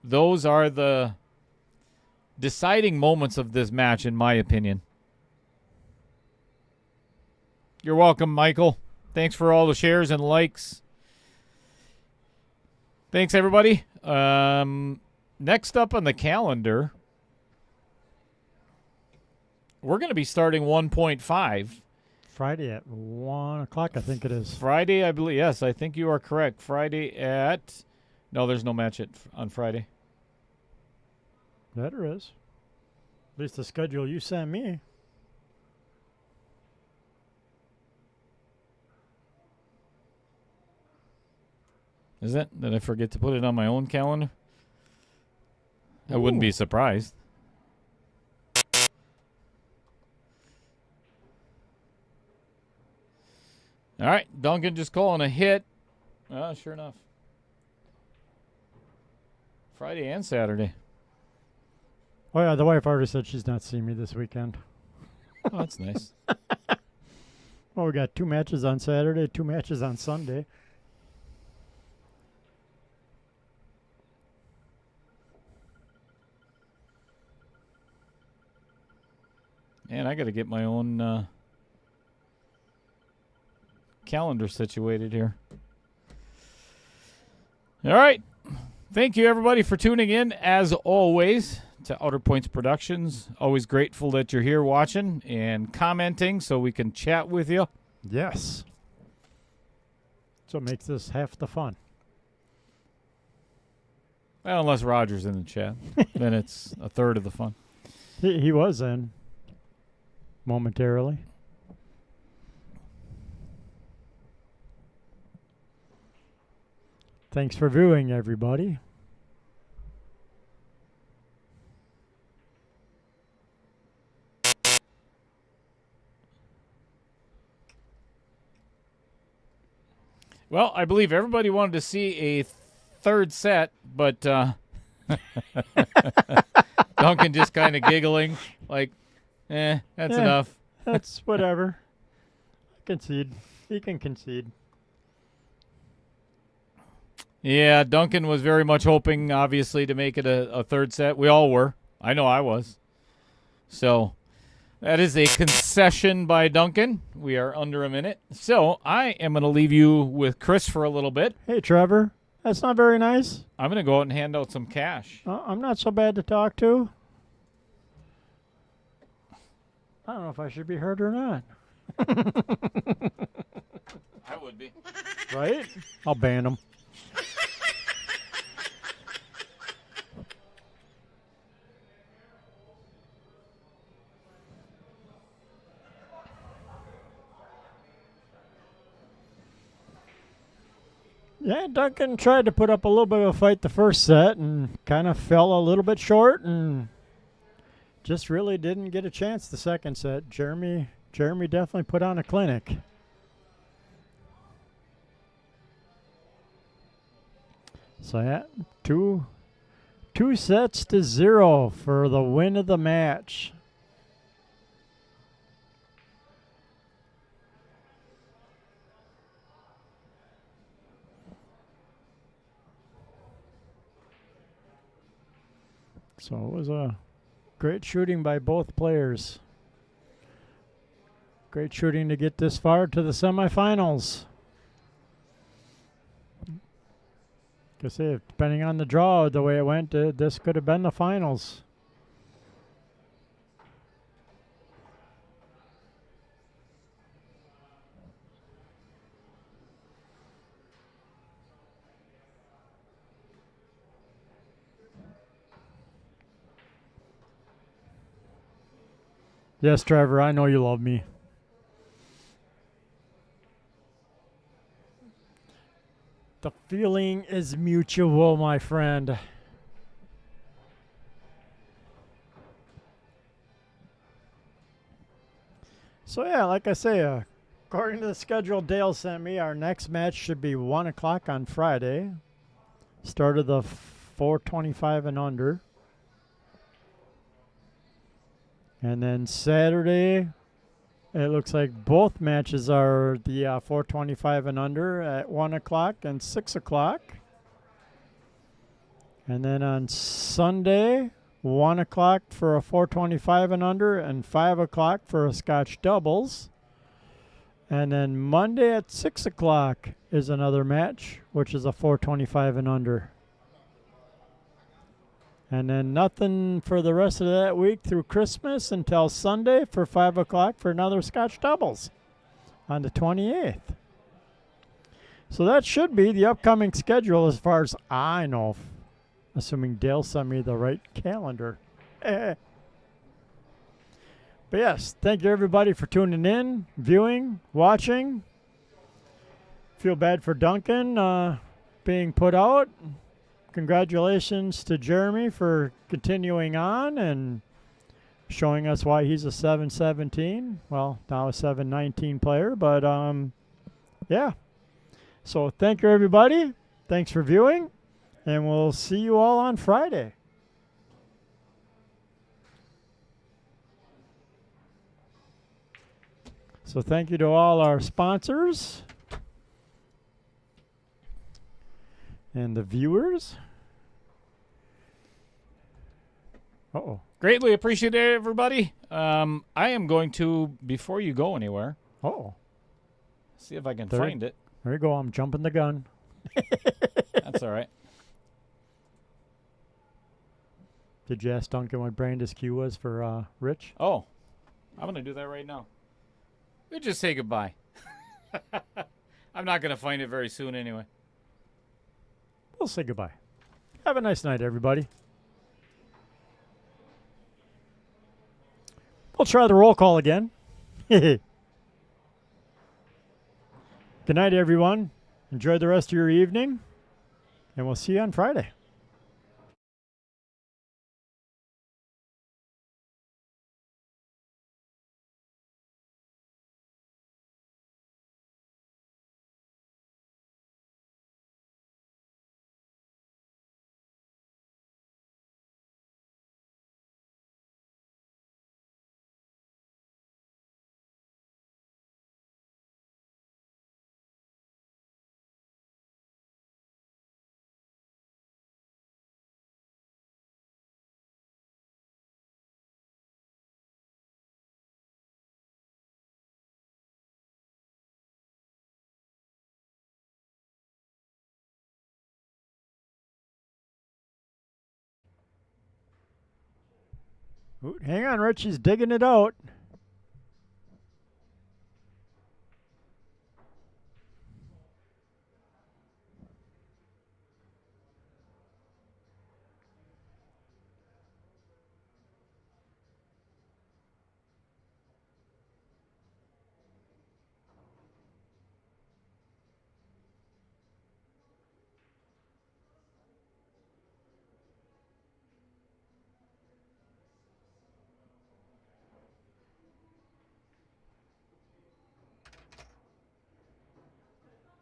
those are the deciding moments of this match, in my opinion. You're welcome, Michael. Thanks for all the shares and likes. Thanks, everybody. Next up on the calendar, we're going to be starting 1.5. Friday at 1 o'clock, I think it is. Friday, I believe. Yes, I think you are correct. Friday at... No, there's no match on Friday. That there is. At least the schedule you sent me. Is it? Did I forget to put it on my own calendar? I wouldn't be surprised. All right, Duncan just calling a hit. Sure enough. Friday and Saturday. Oh, yeah, the wife already said she's not seeing me this weekend. Oh, that's nice. Well, we got 2 matches on Saturday, 2 matches on Sunday. Man, I got to get my own calendar situated here. All right. Thank you, everybody, for tuning in, as always, to Outer Points Productions. Always grateful that you're here watching and commenting so we can chat with you. Yes. So it makes this half the fun. Well, unless Roger's in the chat. Then it's a third of the fun. He was in momentarily. Thanks for viewing, everybody. Well, I believe everybody wanted to see a third set, but Duncan just kind of giggling like, that's enough. That's whatever. Concede. He can concede. Yeah, Duncan was very much hoping, obviously, to make it a third set. We all were. I know I was. So that is a concession by Duncan. We are under a minute. So I am going to leave you with Chris for a little bit. Hey, Trevor. That's not very nice. I'm going to go out and hand out some cash. I'm not so bad to talk to. I don't know if I should be heard or not. I would be. Right? I'll ban him. Yeah, Duncan tried to put up a little bit of a fight the first set and kind of fell a little bit short and just really didn't get a chance the second set. Jeremy definitely put on a clinic. So yeah, two 2-0 for the win of the match. So it was a great shooting by both players. Great shooting to get this far to the semifinals. Like I say, depending on the draw, the way it went, this could have been the finals. Yes, Trevor, I know you love me. The feeling is mutual, my friend. So yeah, like I say, according to the schedule Dale sent me, our next match should be 1 o'clock on Friday. Start of the 425 and under. And then Saturday, it looks like both matches are the 425 and under at 1 o'clock and 6 o'clock. And then on Sunday, 1 o'clock for a 425 and under and 5 o'clock for a Scotch doubles. And then Monday at 6 o'clock is another match, which is a 425 and under. And then nothing for the rest of that week through Christmas until Sunday for 5 o'clock for another Scotch doubles on the 28th. So that should be the upcoming schedule as far as I know, assuming Dale sent me the right calendar. But yes, thank you everybody for tuning in, viewing, watching. Feel bad for Duncan being put out. Congratulations to Jeremy for continuing on and showing us why he's a 7-17. Well, now a 7-19 player, but yeah. So thank you, everybody. Thanks for viewing, and we'll see you all on Friday. So thank you to all our sponsors and the viewers. Uh-oh. Greatly appreciate it, everybody. I am going to, before you go anywhere, Uh-oh. see if I can There- find it. There you go. I'm jumping the gun. That's all right. Did you ask Duncan what brand his cue was for Rich? Oh, I'm going to do that right now. We just say goodbye. I'm not going to find it very soon anyway. We'll say goodbye. Have a nice night, everybody. We'll try the roll call again. Good night, everyone. Enjoy the rest of your evening, and we'll see you on Friday. Ooh, hang on, Rich. He's digging it out.